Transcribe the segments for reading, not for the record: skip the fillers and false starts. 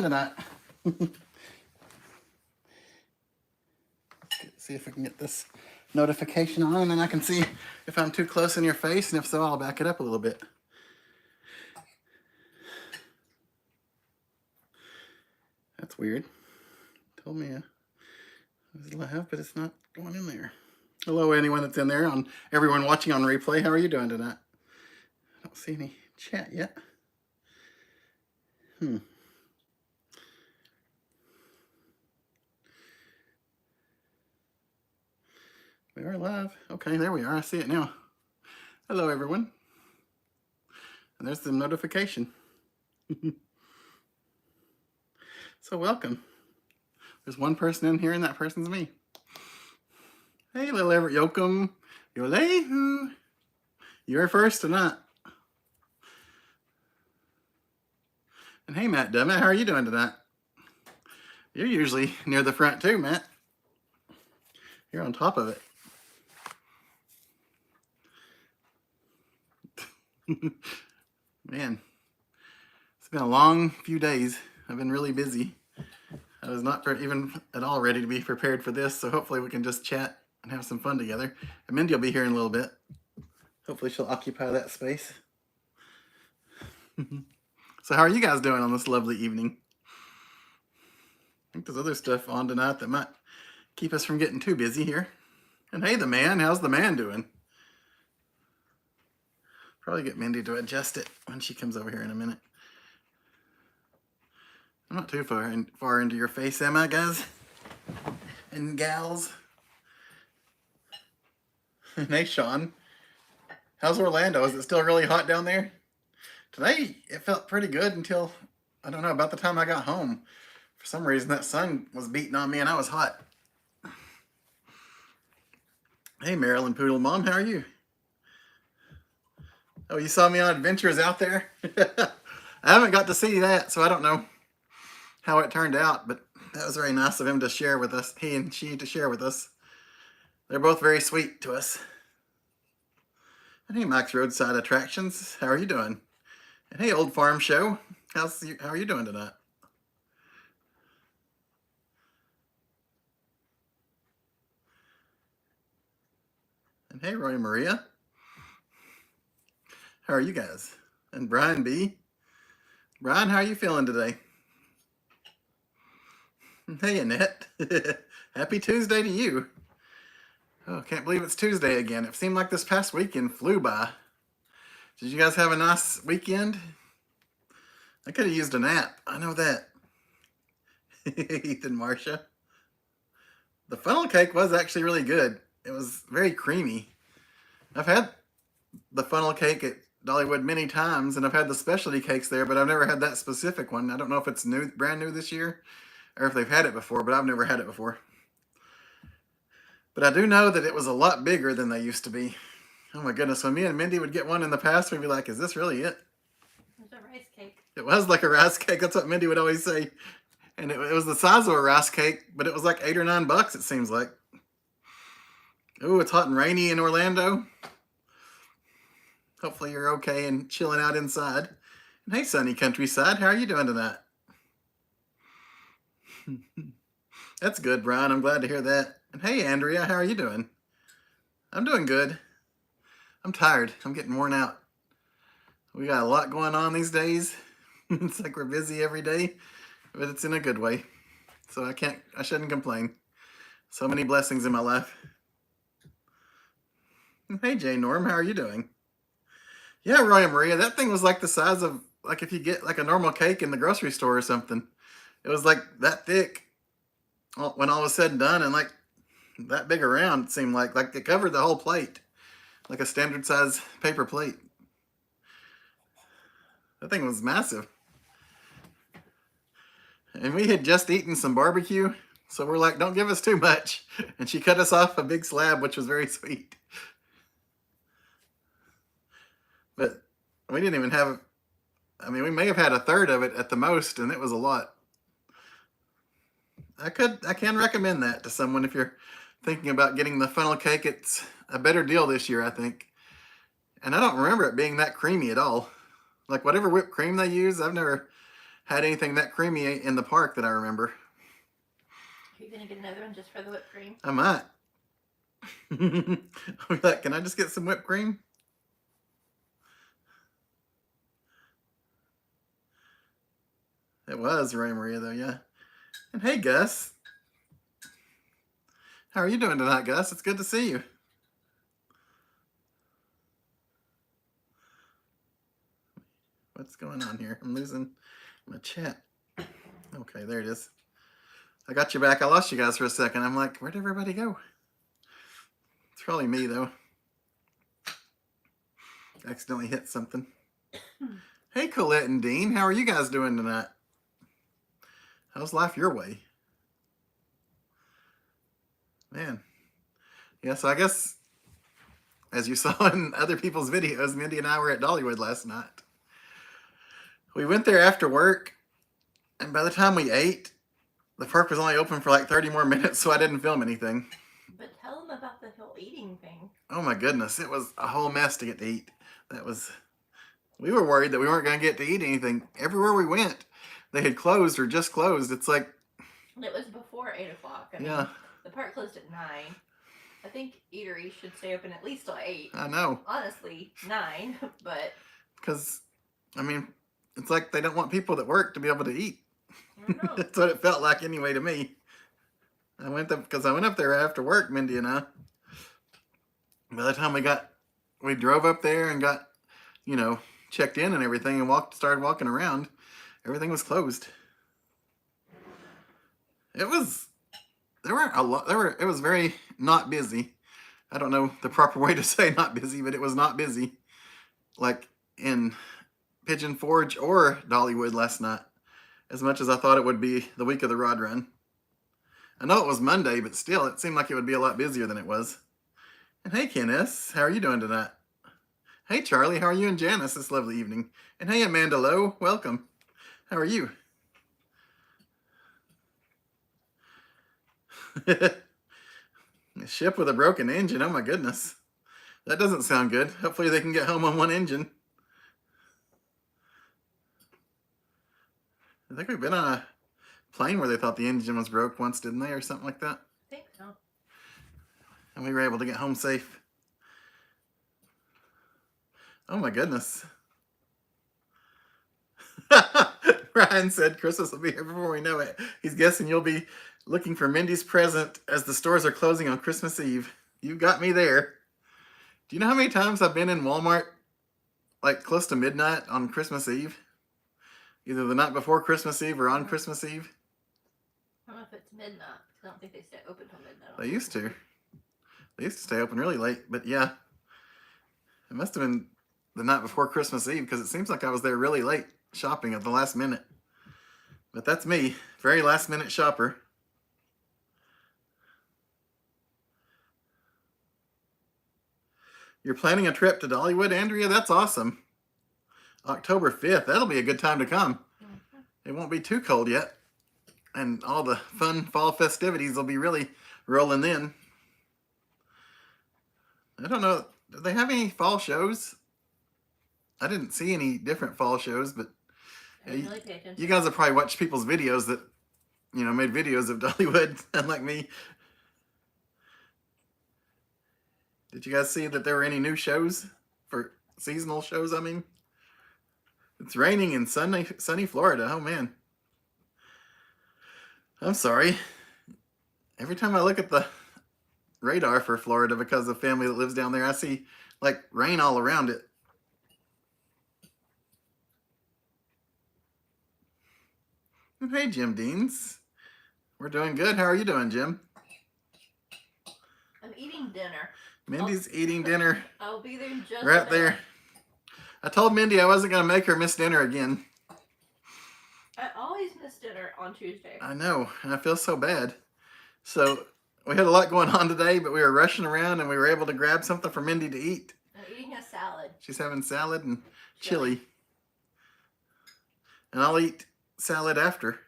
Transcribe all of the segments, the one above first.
tonight. See if we can get this notification on, and then I can see if I'm too close in your face, and if so, I'll back it up a little bit. That's weird. Told me I was live, but it's not going in there. Hello, anyone that's in there, on everyone watching on replay. How are you doing tonight? I don't see any chat yet. We are live. Okay, there we are. I see it now. Hello, everyone. And there's the notification. So welcome. There's one person in here, and that person's me. Hey, little Everett Yokum. Yolehu. You're first tonight. And hey, Matt Dummett, how are you doing tonight? You're usually near the front too, Matt. You're on top of it. Man, it's been a long few days. I've been really busy. I was not even at all ready to be prepared for this, so hopefully we can just chat and have some fun together. And Mindy will be here in a little bit. Hopefully she'll occupy that space. So how are you guys doing on this lovely evening? I think there's other stuff on tonight that might keep us from getting too busy here. And hey, the man, how's the man doing? Probably get Mindy to adjust it when she comes over here in a minute. I'm not too far into your face, am I, guys and gals? And hey, Sean, how's Orlando? Is it still really hot down there? Today, it felt pretty good until, I don't know, about the time I got home. For some reason, that sun was beating on me and I was hot. Hey, Marilyn Poodle Mom, how are you? Oh, you saw me on Adventures Out There? I haven't got to see that, so I don't know how it turned out, but that was very nice of him to share with us, he and she to share with us. They're both very sweet to us. And hey, Max Roadside Attractions, how are you doing? And hey, Old Farm Show, how are you doing tonight? And hey, Roy Maria, how are you guys? And Brian B. Brian, how are you feeling today? Hey, Annette. Happy Tuesday to you. Oh, can't believe it's Tuesday again. It seemed like this past weekend flew by. Did you guys have a nice weekend? I could have used a nap. I know that. Ethan Marcia. The funnel cake was actually really good. It was very creamy. I've had the funnel cake at Dollywood many times, and I've had the specialty cakes there, but I've never had that specific one. I don't know if it's new, brand new this year, or if they've had it before, but I've never had it before. But I do know that it was a lot bigger than they used to be. Oh my goodness, when me and Mindy would get one in the past, we'd be like, is this really it? It was a rice cake. It was like a rice cake. That's what Mindy would always say. And it was the size of a rice cake, but it was like $8 or $9, it seems like. Ooh, it's hot and rainy in Orlando. Hopefully you're okay and chilling out inside. And hey, sunny countryside, how are you doing tonight? That's good, Brian. I'm glad to hear that. And hey, Andrea, how are you doing? I'm doing good. I'm tired. I'm getting worn out. We got a lot going on these days. It's like we're busy every day, but it's in a good way. So I shouldn't complain. So many blessings in my life. Hey, Jay Norm, how are you doing? Yeah, Roy and Maria, that thing was like the size of, like if you get like a normal cake in the grocery store or something. It was like that thick when all was said and done, and like that big around, it seemed like it covered the whole plate, like a standard size paper plate. That thing was massive. And we had just eaten some barbecue, so we're like, don't give us too much. And she cut us off a big slab, which was very sweet. But we didn't even have, I mean, we may have had a third of it at the most, and it was a lot. I can recommend that to someone if you're thinking about getting the funnel cake. It's a better deal this year, I think. And I don't remember it being that creamy at all. Like whatever whipped cream they use, I've never had anything that creamy in the park that I remember. Are you gonna get another one just for the whipped cream? I might. I'll be like, can I just get some whipped cream? It was Ray Maria though, yeah. And hey, Gus. How are you doing tonight, Gus? It's good to see you. What's going on here? I'm losing my chat. Okay, there it is. I got you back. I lost you guys for a second. I'm like, where'd everybody go? It's probably me, though. Accidentally hit something. Hey, Colette and Dean. How are you guys doing tonight? How's life your way? Man. Yeah, so I guess, as you saw in other people's videos, Mindy and I were at Dollywood last night. We went there after work, and by the time we ate, the park was only open for like 30 more minutes, so I didn't film anything. But tell them about the whole eating thing. Oh my goodness, it was a whole mess to get to eat. We were worried that we weren't going to get to eat anything. Everywhere we went, they had closed or just closed. It's like... And it was before 8 o'clock. I mean, yeah. The park closed at 9. I think eateries should stay open at least till 8. I know. Honestly, 9, but... Because, I mean, it's like they don't want people that work to be able to eat. I don't know. That's what it felt like anyway to me. I went up there after work, Mindy and I. By the time we drove up there and got, checked in and everything and started walking around, everything was closed. It was very not busy. I don't know the proper way to say not busy, but it was not busy. Like in Pigeon Forge or Dollywood last night, as much as I thought it would be the week of the Rod Run. I know it was Monday, but still, it seemed like it would be a lot busier than it was. And hey, Ken S., how are you doing tonight? Hey, Charlie, how are you and Janice this lovely evening? And hey, Amanda Lowe, welcome. How are you? A ship with a broken engine, oh my goodness. That doesn't sound good. Hopefully they can get home on one engine. I think we've been on a plane where they thought the engine was broke once, didn't they, or something like that? I think so. And we were able to get home safe. Oh my goodness. Ryan said Christmas will be here before we know it. He's guessing you'll be looking for Mindy's present as the stores are closing on Christmas Eve. You got me there. Do you know how many times I've been in Walmart like close to midnight on Christmas Eve? Either the night before Christmas Eve or on Christmas Eve. I don't know if it's midnight. I don't think they stay open till midnight. They used to. They used to stay open really late, but yeah. It must have been the night before Christmas Eve because it seems like I was there really late shopping at the last minute. But that's me. Very last minute shopper. You're planning a trip to Dollywood, Andrea? That's awesome. October 5th. That'll be a good time to come. Mm-hmm. It won't be too cold yet. And all the fun fall festivities will be really rolling in. I don't know. Do they have any fall shows? I didn't see any different fall shows, but Really pay attention. you guys have probably watched people's videos that, made videos of Dollywood, unlike me. Did you guys see that there were any new shows for seasonal shows? I mean, it's raining in sunny Florida. Oh man. I'm sorry. Every time I look at the radar for Florida because of family that lives down there, I see like rain all around it. Hey, Jim Deans. We're doing good. How are you doing, Jim? I'm eating dinner. Mindy's eating dinner. I'll be there in just Right there. I told Mindy I wasn't going to make her miss dinner again. I always miss dinner on Tuesday. I know, and I feel so bad. So we had a lot going on today, but we were rushing around and we were able to grab something for Mindy to eat. I'm eating a salad. She's having salad and chili. And I'll eat salad after.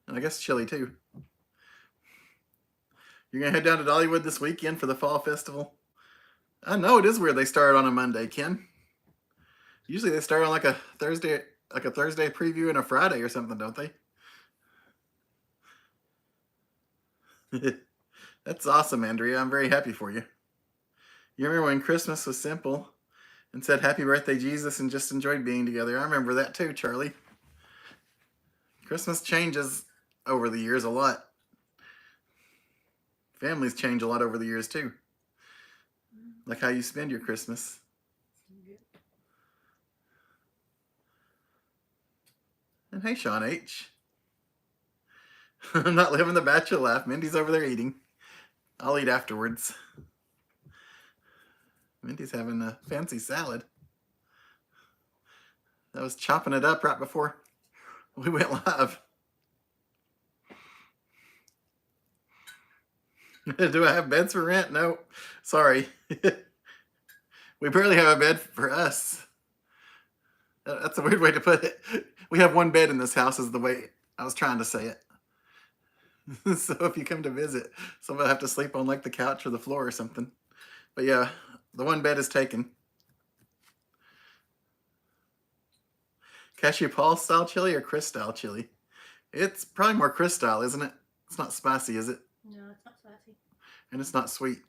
And I guess chili too. You're going to head down to Dollywood this weekend for the Fall Festival? I know, it is weird they start on a Monday, Ken. Usually they start on like a Thursday like a Thursday preview and a Friday or something, don't they? That's awesome, Andrea. I'm very happy for you. You remember when Christmas was simple and said happy birthday, Jesus, and just enjoyed being together? I remember that too, Charlie. Christmas changes over the years a lot. Families change a lot over the years too. Like how you spend your Christmas. And hey, Sean H. I'm not living the bachelor life. Mindy's over there eating. I'll eat afterwards. Mindy's having a fancy salad. I was chopping it up right before we went live. Do I have beds for rent? No. Sorry. We barely have a bed for us. That's a weird way to put it. We have one bed in this house is the way I was trying to say it. So if you come to visit, somebody will have to sleep on like the couch or the floor or something. But yeah, the one bed is taken. Cashew Paul style chili or Chris style chili? It's probably more Chris style, isn't it? It's not spicy, is it? No, it's not spicy. And it's not sweet.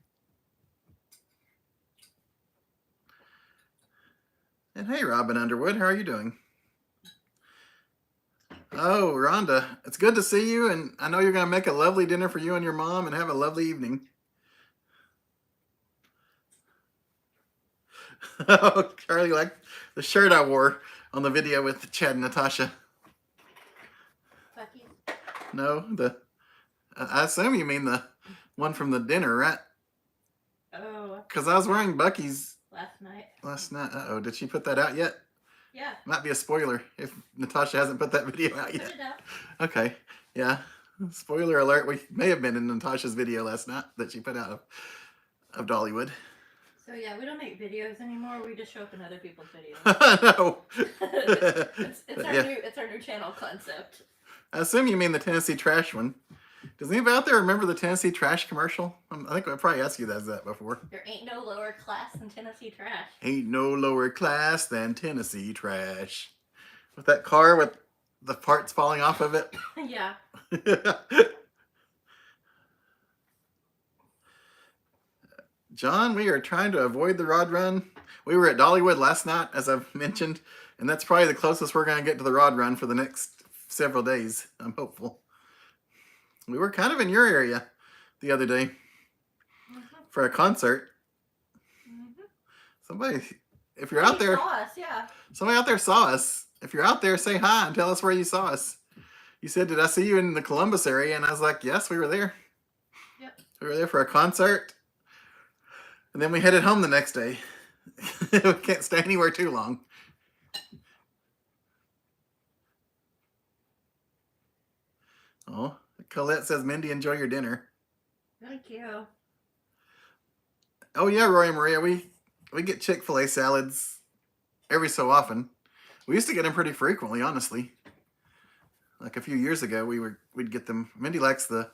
And hey, Robin Underwood, how are you doing? Oh, Rhonda, it's good to see you, and I know you're going to make a lovely dinner for you and your mom and have a lovely evening. Oh, Charlie liked the shirt I wore on the video with Chad and Natasha. Bucky? No, I assume you mean the one from the dinner, right? Oh. Because I was wearing Bucky's Last night. Uh-oh, did she put that out yet? Yeah. Might be a spoiler if Natasha hasn't put that video out yet. Put it out. Okay, yeah. Spoiler alert, we may have been in Natasha's video last night that she put out of Dollywood. So yeah, we don't make videos anymore. We just show up in other people's videos. No. It's our new channel concept. I assume you mean the Tennessee Trash one. Does anybody out there remember the Tennessee Trash commercial? I think I probably asked you that before. There ain't no lower class than Tennessee Trash. Ain't no lower class than Tennessee Trash. With that car with the parts falling off of it. Yeah. John, we are trying to avoid the rod run. We were at Dollywood last night, as I've mentioned, and that's probably the closest we're going to get to the rod run for the next several days. I'm hopeful. We were kind of in your area the other day for a concert. Somebody, if you're out there, saw us, yeah. Somebody out there saw us. If you're out there, say hi and tell us where you saw us. You said, did I see you in the Columbus area? And I was like, yes, we were there. Yep. We were there for a concert. And then we headed home the next day. We can't stay anywhere too long. Oh, Colette says, Mindy, enjoy your dinner. Thank you. Oh yeah, Roy and Maria, we get Chick-fil-A salads every so often. We used to get them pretty frequently, honestly. Like a few years ago, we'd get them. Mindy likes the,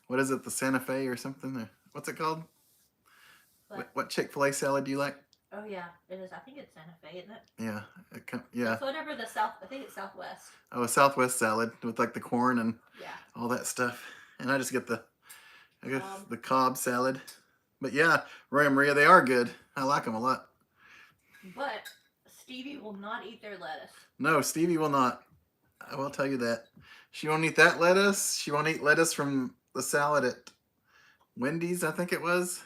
what is it, the Santa Fe or something? What's it called? What Chick-fil-A salad do you like? Oh yeah, it is. I think it's Santa Fe, isn't it? Yeah, yeah. It's whatever the South. I think it's Southwest. Oh, a Southwest salad with like the corn and yeah, all that stuff. And I just get the Cobb salad. But yeah, Roy and Maria, they are good. I like them a lot. But Stevie will not eat their lettuce. No, Stevie will not. I will tell you that. She won't eat that lettuce. She won't eat lettuce from the salad at Wendy's, I think it was.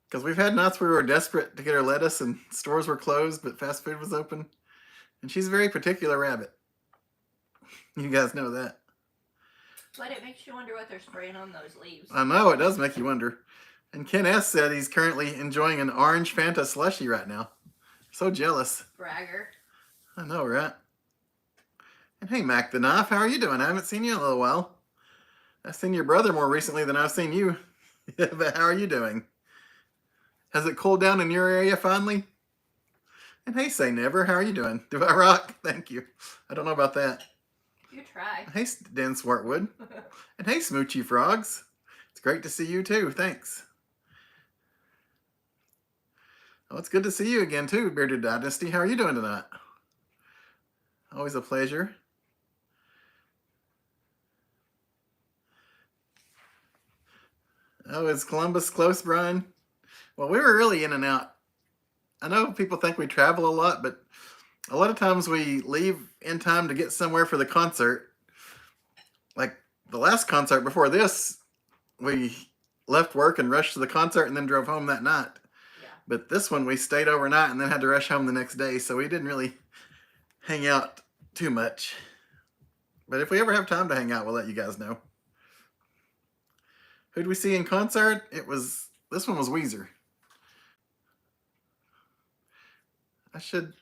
Because we've had nights where we were desperate to get her lettuce and stores were closed, but fast food was open. And she's a very particular rabbit. You guys know that. But it makes you wonder what they're spraying on those leaves. I know, it does make you wonder. And Ken S. said he's currently enjoying an orange Fanta slushie right now. So jealous. Bragger. I know, right? And hey, Mac the Knife, how are you doing? I haven't seen you in a little while. I've seen your brother more recently than I've seen you. But how are you doing? Has it cooled down in your area finally? And hey, Say Never, how are you doing? Do I rock? Thank you. I don't know about that. You try. Hey, Dan Swartwood. And hey, Smoochy Frogs. It's great to see you too. Thanks. Oh, it's good to see you again too, Bearded Dynasty. How are you doing tonight? Always a pleasure. Oh, is Columbus close, Brian? Well, we were really in and out. I know people think we travel a lot, but a lot of times we leave in time to get somewhere for the concert. Like the last concert before this, we left work and rushed to the concert and then drove home that night. Yeah. But this one we stayed overnight and then had to rush home the next day, so we didn't really hang out too much. But if we ever have time to hang out, we'll let you guys know. Who'd we see in concert? This one was Weezer. I should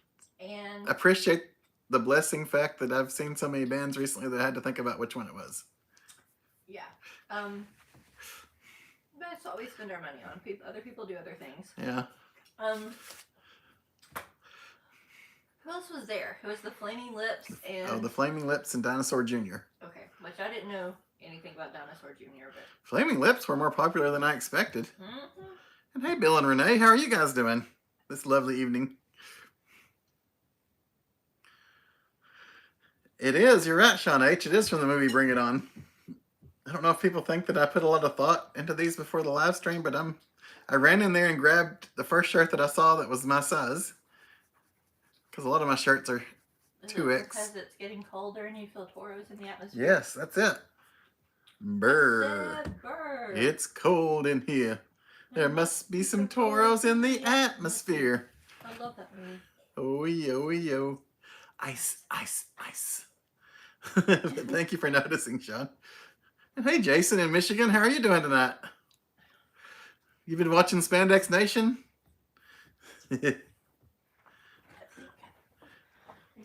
appreciate the blessing fact that I've seen so many bands recently that I had to think about which one it was. Yeah. But it's what we spend our money on. Other people do other things. Yeah. Who else was there? It was the Flaming Lips and... Oh, the Flaming Lips and Dinosaur Jr. Okay, which I didn't know anything about Dinosaur Jr., but... Flaming Lips were more popular than I expected. Mm-hmm. And hey, Bill and Renee, how are you guys doing this lovely evening? It is. You're right, Sean H. It is from the movie Bring It On. I don't know if people think that I put a lot of thought into these before the live stream, but I ran in there and grabbed the first shirt that I saw that was my size. Because a lot of my shirts are 2X. Because it's getting colder and you feel toros in the atmosphere? Yes, that's it. Brr. Brr. It's cold in here. There must be some toros in the atmosphere. I love that movie. Oh, yo, yo. Ice, ice, ice. Thank you for noticing, Sean. And hey, Jason in Michigan, how are you doing tonight? You've been watching Spandex Nation?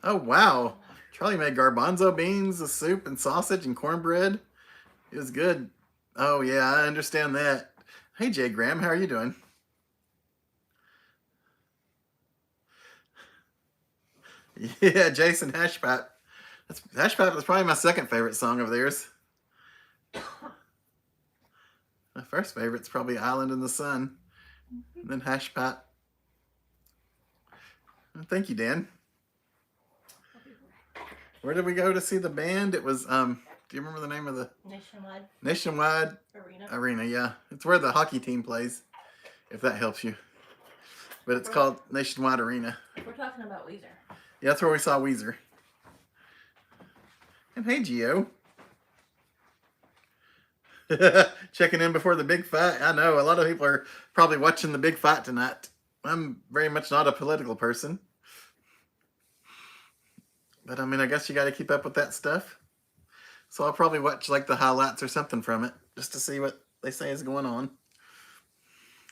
Oh, wow. Charlie made garbanzo beans, a soup, and sausage and cornbread. It was good. Oh, yeah, I understand that. Hey, Jay Graham, how are you doing? Yeah, Jason Hashpipe. Hashpipe is probably my second favorite song of theirs. My first favorite's probably Island in the Sun. And then Hashpipe. Thank you, Dan. Where did we go to see the band? It was, do you remember the name of the? Nationwide Arena, yeah. It's where the hockey team plays, if that helps you. But it's called Nationwide Arena. We're talking about Weezer. Yeah, that's where we saw Weezer. And hey, Gio. Checking in before the big fight. I know, a lot of people are probably watching the big fight tonight. I'm very much not a political person. But, I mean, I guess you got to keep up with that stuff. So I'll probably watch, like, the highlights or something from it, just to see what they say is going on.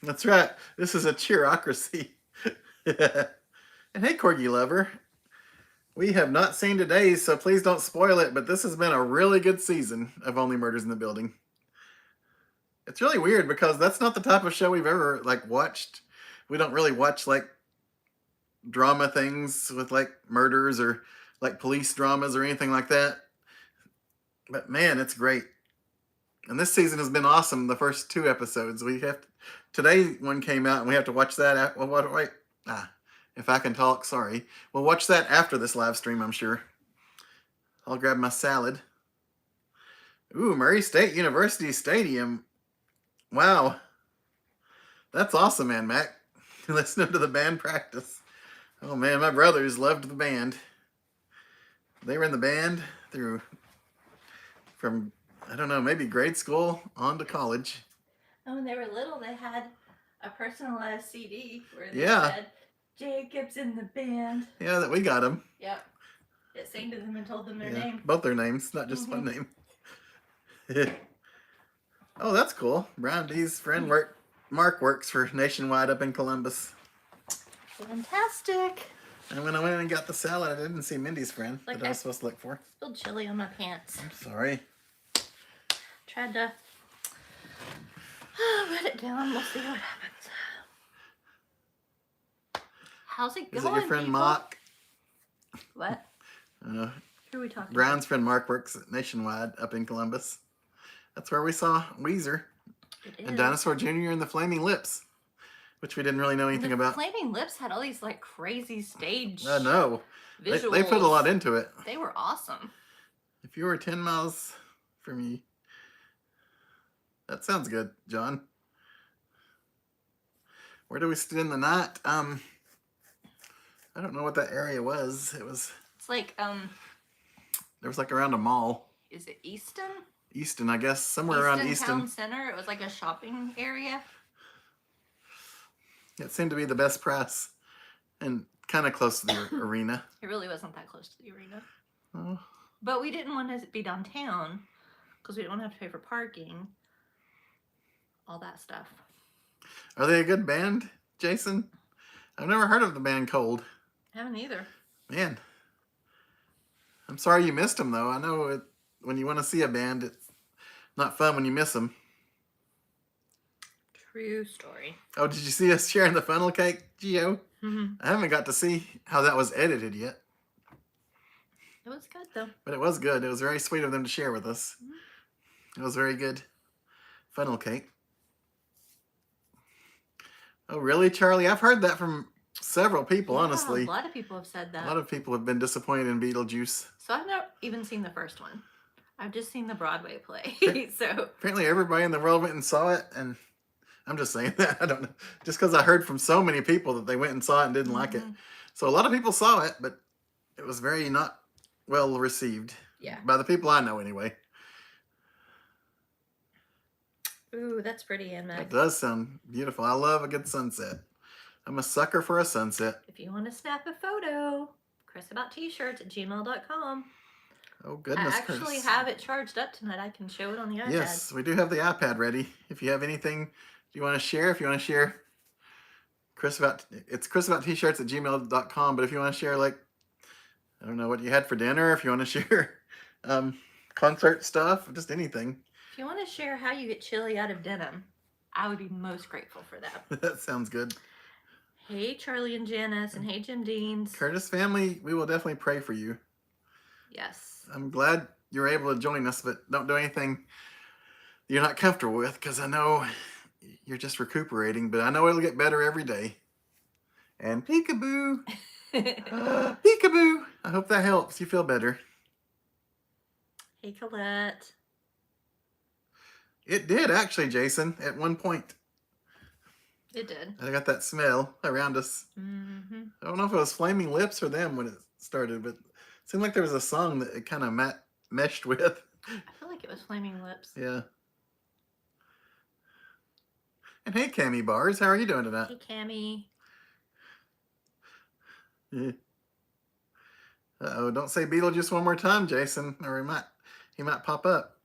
That's right. This is a cheerocracy. And hey, Corgi Lover. We have not seen today's, so please don't spoil it, but this has been a really good season of Only Murders in the Building. It's really weird because that's not the type of show we've ever, like, watched. We don't really watch, like, drama things with, like, murders or, like, police dramas or anything like that. But, man, it's great. And this season has been awesome, the first 2 episodes. Today one came out, and we have to watch that. If I can talk, sorry. We'll watch that after this live stream, I'm sure. I'll grab my salad. Ooh, Murray State University Stadium. Wow. That's awesome, man, Mac. Listening to the band practice. Oh, man, my brothers loved the band. They were in the band from, I don't know, maybe grade school on to college. And when they were little, they had a personalized CD where they said, Jacob's in the band. Yeah, that we got them. Yep. It sang to them and told them their name. Both their names, not just one name. Oh, that's cool. Brian B's friend Mark works for Nationwide up in Columbus. Fantastic. And when I went and got the salad, I didn't see Mindy's friend that I was supposed to look for. Spilled chili on my pants. I'm sorry. Tried to let it down. We'll see what happens. How's it going? Is it your friend people? Mark? What? Who are we talking Brown's friend Mark works at Nationwide up in Columbus. That's where we saw Weezer and Dinosaur Jr. and the Flaming Lips. which we didn't really know anything about. Flaming Lips had all these like crazy stage I know. visuals. They put a lot into it. They were awesome. If you were 10 miles from me. That sounds good, John. Where do we spend the night? I don't know what that area was. It's like there was like around a mall. Is it Easton? Easton, I guess, somewhere around Easton. Town Center. It was like a shopping area. It seemed to be the best price, and kind of close to the arena. It really wasn't that close to the arena. Oh. But we didn't want to be downtown because we didn't want to have to pay for parking. All that stuff. Are they a good band, Jason? I've never heard of the band Cold. I haven't either. Man. I'm sorry you missed them, though. I know when you want to see a band, it's not fun when you miss them. True story. Oh, did you see us sharing the funnel cake, Gio? Mm-hmm. I haven't got to see how that was edited yet. It was good, though. But it was good. It was very sweet of them to share with us. Mm-hmm. It was very good funnel cake. Oh, really, Charlie? I've heard that from several people, honestly. A lot of people have said that. A lot of people have been disappointed in Beetlejuice. So I've not even seen the first one. I've just seen the Broadway play. So apparently everybody in the world went and saw it, and I'm just saying that. I don't know. Just because I heard from so many people that they went and saw it and didn't like it. So a lot of people saw it, but it was very not well received. Yeah. By the people I know, anyway. Ooh, that's pretty, Anne Mac. It does sound beautiful. I love a good sunset. I'm a sucker for a sunset. If you want to snap a photo, chrisabouttshirts@gmail.com. Oh, goodness. I actually have it charged up tonight. I can show it on the iPad. Yes, we do have the iPad ready. If you have anything you want to share, if you want to share it's chrisabouttshirts@gmail.com, but if you want to share, like, I don't know what you had for dinner, if you want to share concert stuff, just anything. If you want to share how you get chili out of denim, I would be most grateful for that. That sounds good. Hey, Charlie and Janice, and hey, Jim Deans. Curtis family, we will definitely pray for you. Yes. I'm glad you're able to join us, but don't do anything you're not comfortable with, because I know you're just recuperating, but I know it'll get better every day. And peekaboo. Peekaboo. I hope that helps you feel better. Hey, Colette. It did, actually, Jason, at one point. It did. I got that smell around us. Mm-hmm. I don't know if it was Flaming Lips or them when it started, but it seemed like there was a song that it kind of meshed with. I feel like it was Flaming Lips. Yeah. And hey, Cammy Bars, how are you doing tonight? Hey, Cammy. Yeah. Uh-oh, don't say Beetlejuice one more time, Jason, or he might pop up.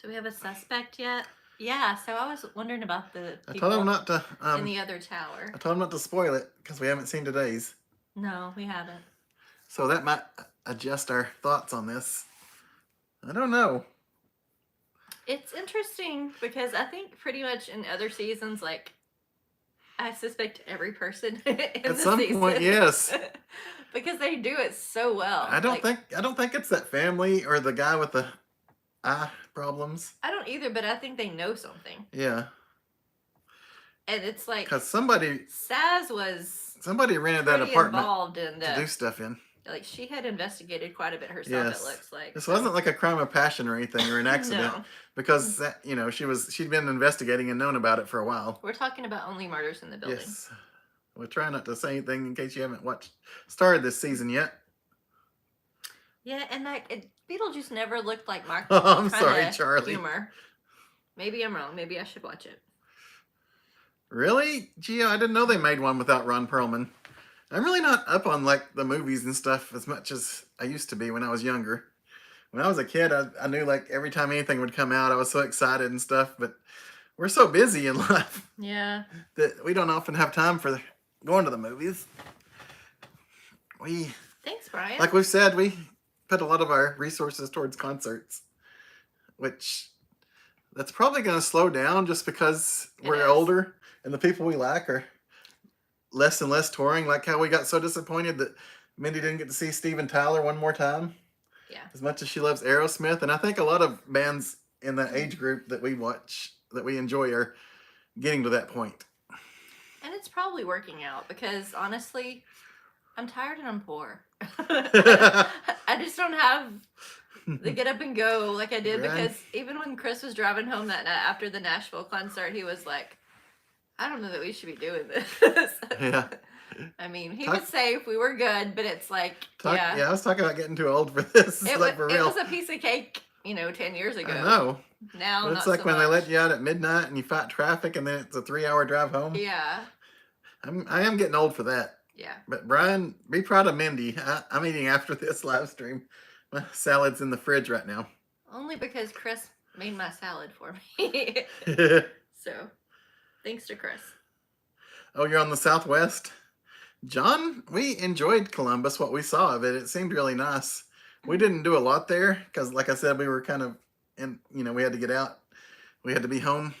Do we have a suspect yet? Yeah, so I was wondering about the people I told him not to in the other tower. I told him not to spoil it because we haven't seen today's. No, we haven't. So that might adjust our thoughts on this. I don't know. It's interesting because I think pretty much in other seasons, like, I suspect every person in At some point, yes. Because they do it so well. I don't think it's that family or the guy with the eye problems. I don't either, but I think they know something. Yeah. And it's like, because somebody rented that apartment involved in to do stuff in. Like, she had investigated quite a bit herself. Yes. It looks like This wasn't like a crime of passion or anything or an accident. No. Because she'd been investigating and known about it for a while. We're talking about only murders in the building. Yes. We'll try not to say anything in case you haven't started this season yet. Yeah, and Beetlejuice never looked like Mark. Oh, I'm sorry, Charlie. Humor. Maybe I'm wrong. Maybe I should watch it. Really? Gio, I didn't know they made one without Ron Perlman. I'm really not up on like the movies and stuff as much as I used to be when I was younger. When I was a kid, I knew like every time anything would come out, I was so excited and stuff, but we're so busy in life. Yeah. That we don't often have time for going to the movies. Thanks, Brian. Like we've said, we put a lot of our resources towards concerts, which that's probably going to slow down just because we're older and the people we like are less and less touring. Like how we got so disappointed that Mindy didn't get to see Steven Tyler one more time. Yeah. As much as she loves Aerosmith. And I think a lot of bands in that age group that we watch, that we enjoy, are getting to that point. And it's probably working out because honestly, I'm tired and I'm poor. Right. I just don't have the get up and go like I did because even when Chris was driving home that night after the Nashville concert, he was like, I don't know that we should be doing this. Yeah. I mean, he was safe. We were good, but it's like, yeah. Yeah, I was talking about getting too old for this. It, Like, for real. It was a piece of cake, 10 years ago. I know. Now, but it's not like so when much. they let you out at midnight and you fight traffic and then it's a 3-hour drive home. Yeah. I am getting old for that. Yeah. But Brian, be proud of Mindy. I'm eating after this live stream. My salad's in the fridge right now. Only because Chris made my salad for me. So, thanks to Chris. Oh, you're on the Southwest? John, we enjoyed Columbus, what we saw of it. It seemed really nice. We didn't do a lot there because, like I said, we were kind of we had to get out. We had to be home.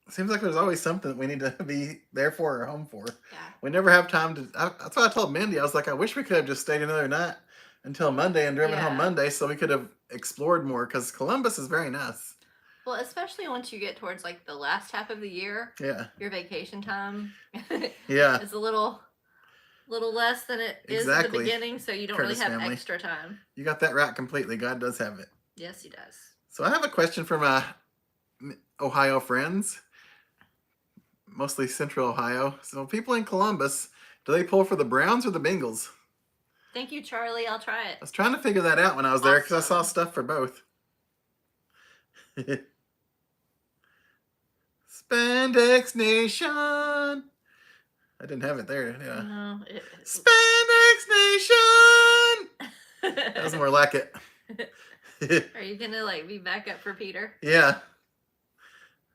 It seems like there's always something that we need to be there for or home for. Yeah. We never have time to. That's what I told Mindy. I was like, I wish we could have just stayed another night until Monday and driven home Monday so we could have explored more because Columbus is very nice. Well, especially once you get towards like the last half of the year. Yeah. Your vacation time. Yeah. It's a little less than it is at the beginning, so you don't Curtis really have family. extra time. You got that right completely. God does have it. Yes, he does. So I have a question for my Ohio friends, mostly Central Ohio. So people in Columbus, do they pull for the Browns or the Bengals? Thank you, Charlie. I'll try it. I was trying to figure that out when I was there because I saw stuff for both. Spandex Nation. I didn't have it there. Yeah. No. Spandex Nation. That was more like it. Are you gonna like be back up for Peter? Yeah.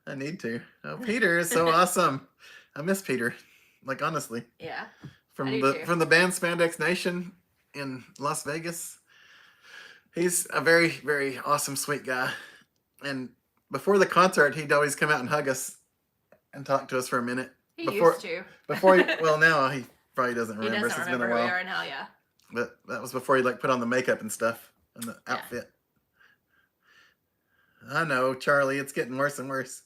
I need to. Oh, Peter is so awesome. I miss Peter. Like, honestly. Yeah. From the band Spandex Nation in Las Vegas. He's a very, very awesome, sweet guy. And before the concert, he'd always come out and hug us and talk to us for a minute. He used to. Well, now he probably doesn't remember. He doesn't It's been a remember while. who we are now, yeah. But that was before he put on the makeup and stuff and the outfit. I know, Charlie, it's getting worse and worse.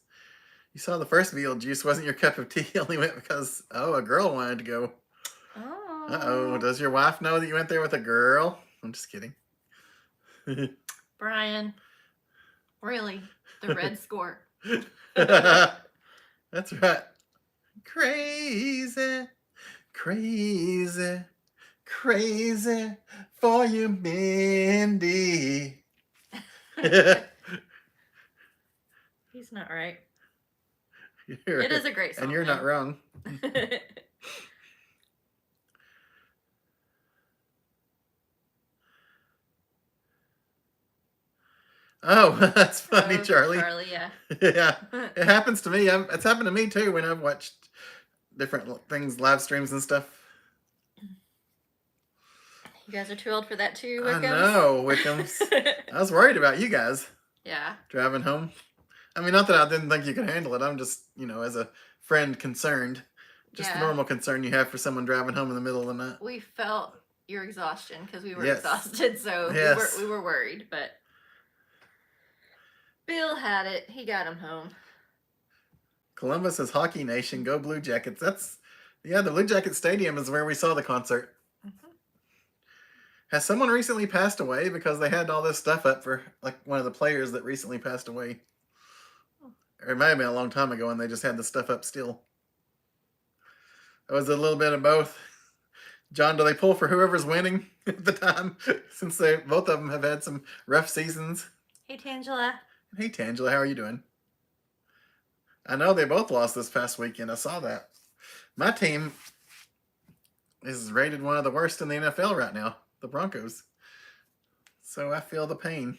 You saw the first Beetlejuice wasn't your cup of tea. You only went because, a girl wanted to go. Oh. Uh-oh. Does your wife know that you went there with a girl? I'm just kidding. Brian. Really? The red score. That's right. Crazy, crazy, crazy for you, Mindy. He's not right. It is a great song. And you're not wrong. Oh, that's funny, Charlie. Charlie, yeah. Yeah, it happens to me. It's happened to me too when I've watched different things, live streams and stuff. You guys are too old for that too, I Wickams? know, Wickams. I was worried about you guys. Yeah. Driving home. I mean, not that I didn't think you could handle it. I'm just, as a friend concerned. Just the normal concern you have for someone driving home in the middle of the night. We felt your exhaustion because we were exhausted, so we were worried, but Bill had it. He got him home. Columbus is Hockey Nation. Go Blue Jackets. The Blue Jacket Stadium is where we saw the concert. Mm-hmm. Has someone recently passed away? Because they had all this stuff up for one of the players that recently passed away. Or it might have been a long time ago and they just had the stuff up still. It was a little bit of both. John, do they pull for whoever's winning at the time? Since both of them have had some rough seasons. Hey, Tangela. Hey, Tangela, how are you doing? I know they both lost this past weekend. I saw that. My team is rated one of the worst in the NFL right now, the Broncos. So I feel the pain.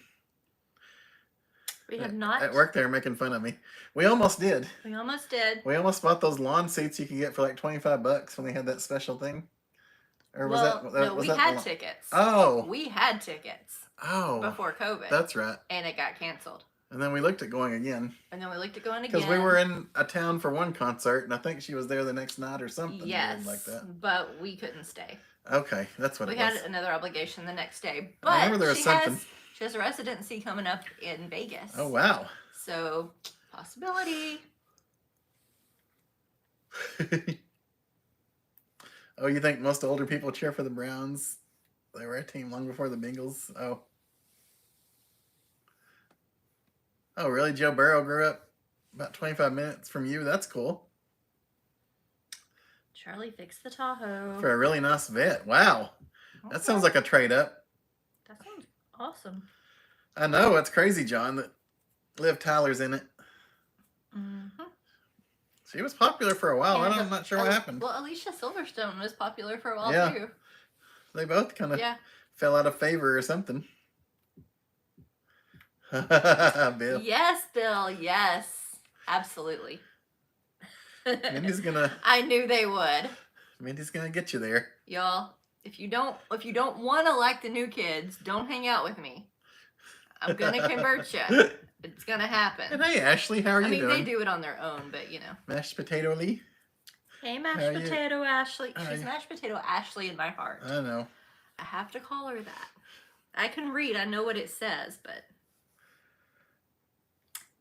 We have not. At work, they were making fun of me. We almost did. We almost did. We almost bought those lawn seats you could get for like $25 when they had that special thing. Or was no, we had tickets. Oh. We had tickets. Oh. Before COVID. That's right. And it got canceled. And then we looked at going again. Because we were in a town for one concert, and I think she was there the next night or something. Yes, like that. But we couldn't stay. Okay, that's what it was. We had another obligation the next day. But I remember there was something. She has a residency coming up in Vegas. Oh, wow. So, possibility. Oh, you think most older people cheer for the Browns? They were a team long before the Bengals. Oh. Oh, really? Joe Burrow grew up about 25 minutes from you? That's cool. Charlie fixed the Tahoe. For a really nice vet. Wow. Okay. That sounds like a trade up. That sounds awesome. I know. It's crazy, John, that Liv Tyler's in it. Mm-hmm. She was popular for a while. And I'm not sure what happened. Well, Alicia Silverstone was popular for a while, Yeah. too. They both kind of Yeah. fell out of favor or something. Bill. Yes, Bill. Yes. Absolutely. Mindy's gonna. I knew they would. Mindy's gonna get you there. Y'all, if you don't want to like the new kids, don't hang out with me. I'm gonna convert you. It's gonna happen. And hey, Ashley, how are you doing? They do it on their own, but you know. Mashed potato Lee. Hey, mashed potato Ashley. She's you? mashed potato Ashley in my heart. I know. I have to call her that. I can read. I know what it says, but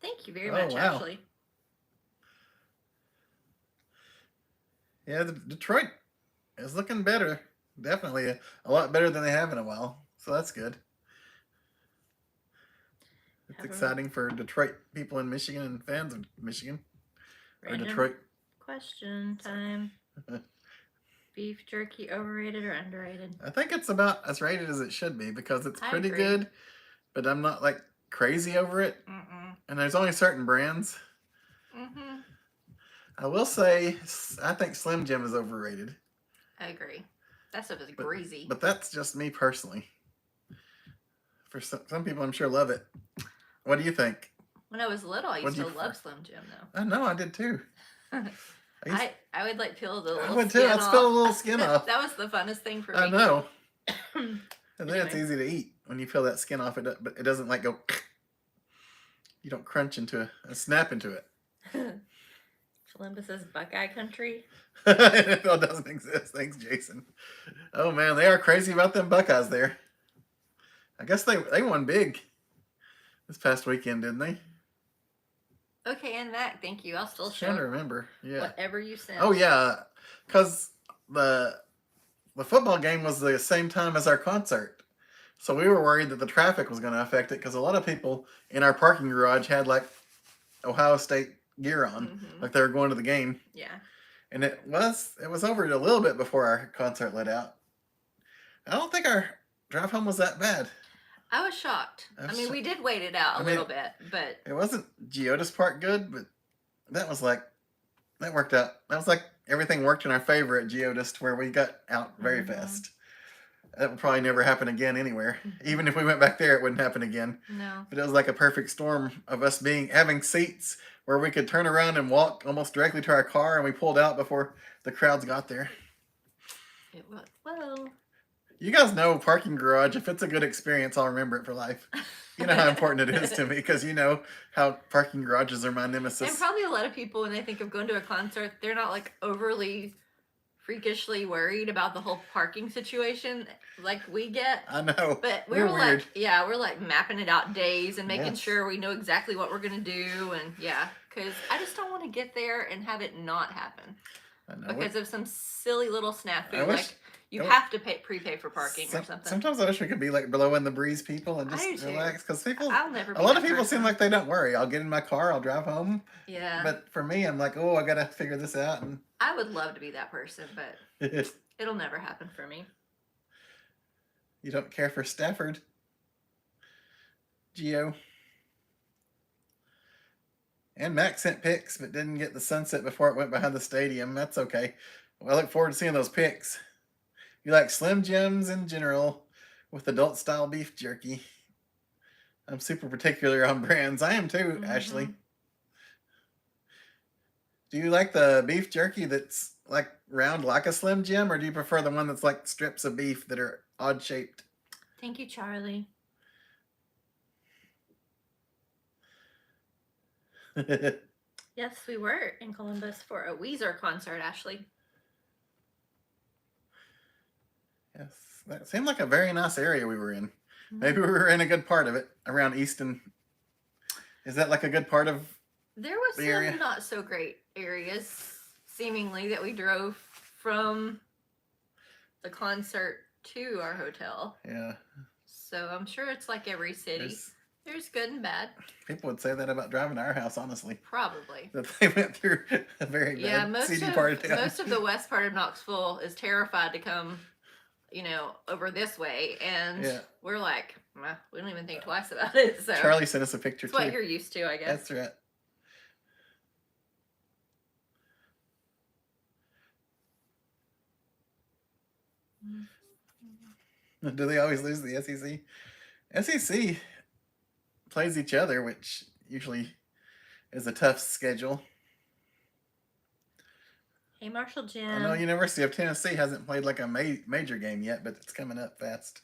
thank you very much, wow. Ashley. Yeah, Detroit is looking better. Definitely a lot better than they have in a while. So that's good. It's exciting for Detroit people in Michigan and fans of Michigan. Or Detroit. Question time. Beef jerky overrated or underrated? I think it's about as rated as it should be because it's pretty agree. good, but I'm not like crazy over it. And there's only certain brands. I will say, I think Slim Jim is overrated. I agree. That stuff is greasy. But that's just me personally. For some people, I'm sure love it. What do you think? When I was little, I used to love Slim Jim, though. I know, I did too. I would like peel the little I would too. I'd peel a little skin off. That was the funnest thing for me. I know. And then it's easy to eat when you peel that skin off. But it doesn't like go. You don't crunch into a snap into it. Columbus is Buckeye country. It doesn't exist. Thanks, Jason. Oh man, they are crazy about them Buckeyes there. I guess they won big this past weekend, didn't they? Okay, and Mac, thank you. I'll still show. Trying to remember. Yeah. Whatever you sent. Oh yeah, because the football game was the same time as our concert, so we were worried that the traffic was going to affect it because a lot of people in our parking garage had like Ohio State gear on, like they were going to the game. Yeah. And it was over a little bit before our concert let out. I don't think our drive home was that bad. I was shocked. I mean, we did wait it out a little bit, but it wasn't Geodis Park good, but that worked out. That was like everything worked in our favor at Geodis to where we got out very fast. That would probably never happen again anywhere. Even if we went back there, it wouldn't happen again. No. But it was like a perfect storm of us having seats where we could turn around and walk almost directly to our car, and we pulled out before the crowds got there. It was well. You guys know parking garage. If it's a good experience, I'll remember it for life. You know how important it is to me because you know how parking garages are my nemesis. And probably a lot of people, when they think of going to a concert, they're not like overly freakishly worried about the whole parking situation like we get. I know. But we're like, we're like mapping it out days and making sure we know exactly what we're going to do. And because I just don't want to get there and have it not happen. I know. Because of some silly little snafu. Like, you have to prepay for parking or something. Sometimes I wish we could be like blowing the breeze people and just relax. Because people, a lot of people seem like they don't worry. I'll get in my car, I'll drive home. Yeah. But for me, I'm like, oh, I got to figure this out. And I would love to be that person, but it'll never happen for me. You don't care for Stafford, Geo. And Mac sent pics, but didn't get the sunset before it went behind the stadium. That's okay. Well, I look forward to seeing those pics. You like Slim Jims in general with adult-style beef jerky. I'm super particular on brands. I am too, Ashley. Do you like the beef jerky that's like round like a Slim Jim, or do you prefer the one that's like strips of beef that are odd-shaped? Thank you, Charlie. Yes, we were in Columbus for a Weezer concert, Ashley. Yes, that seemed like a very nice area we were in. Maybe we were in a good part of it, around Easton. Is that like a good part of There was the area? Some not so great areas. seemingly that we drove from the concert to our hotel. Yeah. So I'm sure it's like every city. There's good and bad. People would say that about driving to our house, honestly. Probably. That they went through a very bad seedy part of town. Most of the west part of Knoxville is terrified to come, over this way. And we're like, we don't even think twice about it. So Charlie sent us a picture, too. It's what you're used to, I guess. That's right. Do they always lose the SEC? SEC plays each other, which usually is a tough schedule. Hey, Marshall Jim. I know University of Tennessee hasn't played like a major game yet, but it's coming up fast.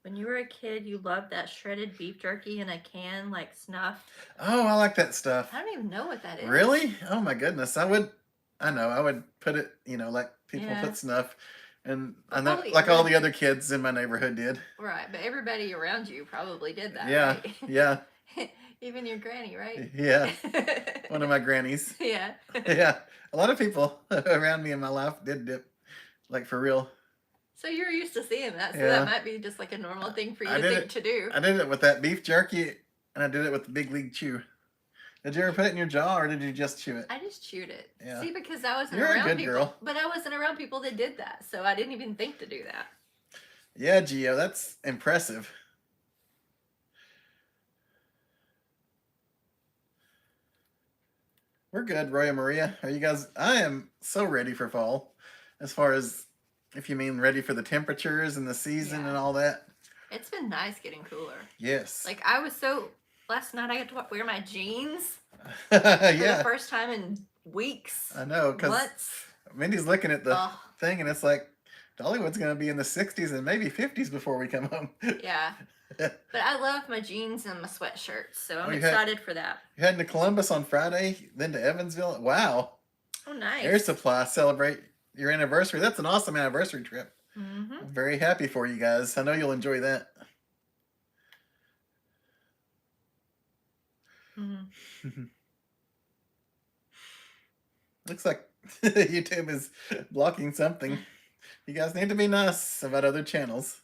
When you were a kid, you loved that shredded beef jerky in a can, like Snuff. Oh, I like that stuff. I don't even know what that is. Really? Oh my goodness. I would put it, like people put Snuff. And I know, like all the other kids in my neighborhood did. Right, but everybody around you probably did that, yeah, right? Yeah. Even your granny, right? Yeah. One of my grannies. Yeah. Yeah. A lot of people around me in my life did dip, like for real. So you're used to seeing that, so that might be just like a normal thing for you to do. I did it with that beef jerky, and I did it with the Big League Chew. Did you ever put it in your jaw, or did you just chew it? I just chewed it. Yeah. See, because I wasn't You're around a good people. girl. But I wasn't around people that did that, so I didn't even think to do that. Yeah, Gio, that's impressive. We're good, Roy and Maria. Are you guys? I am so ready for fall. As far as, if you mean ready for the temperatures and the season and all that. It's been nice getting cooler. Yes. Like last night I got to wear my jeans for the first time in weeks. I know, because Mindy's looking at the thing and it's like, Dollywood's going to be in the 60s and maybe 50s before we come home. Yeah. But I love my jeans and my sweatshirts, so I'm excited for that. You're heading to Columbus on Friday, then to Evansville? Wow. Oh, nice. Air Supply, celebrate your anniversary. That's an awesome anniversary trip. Mm-hmm. I'm very happy for you guys. I know you'll enjoy that. Mm-hmm. Looks like YouTube is blocking something. You guys need to be nice about other channels.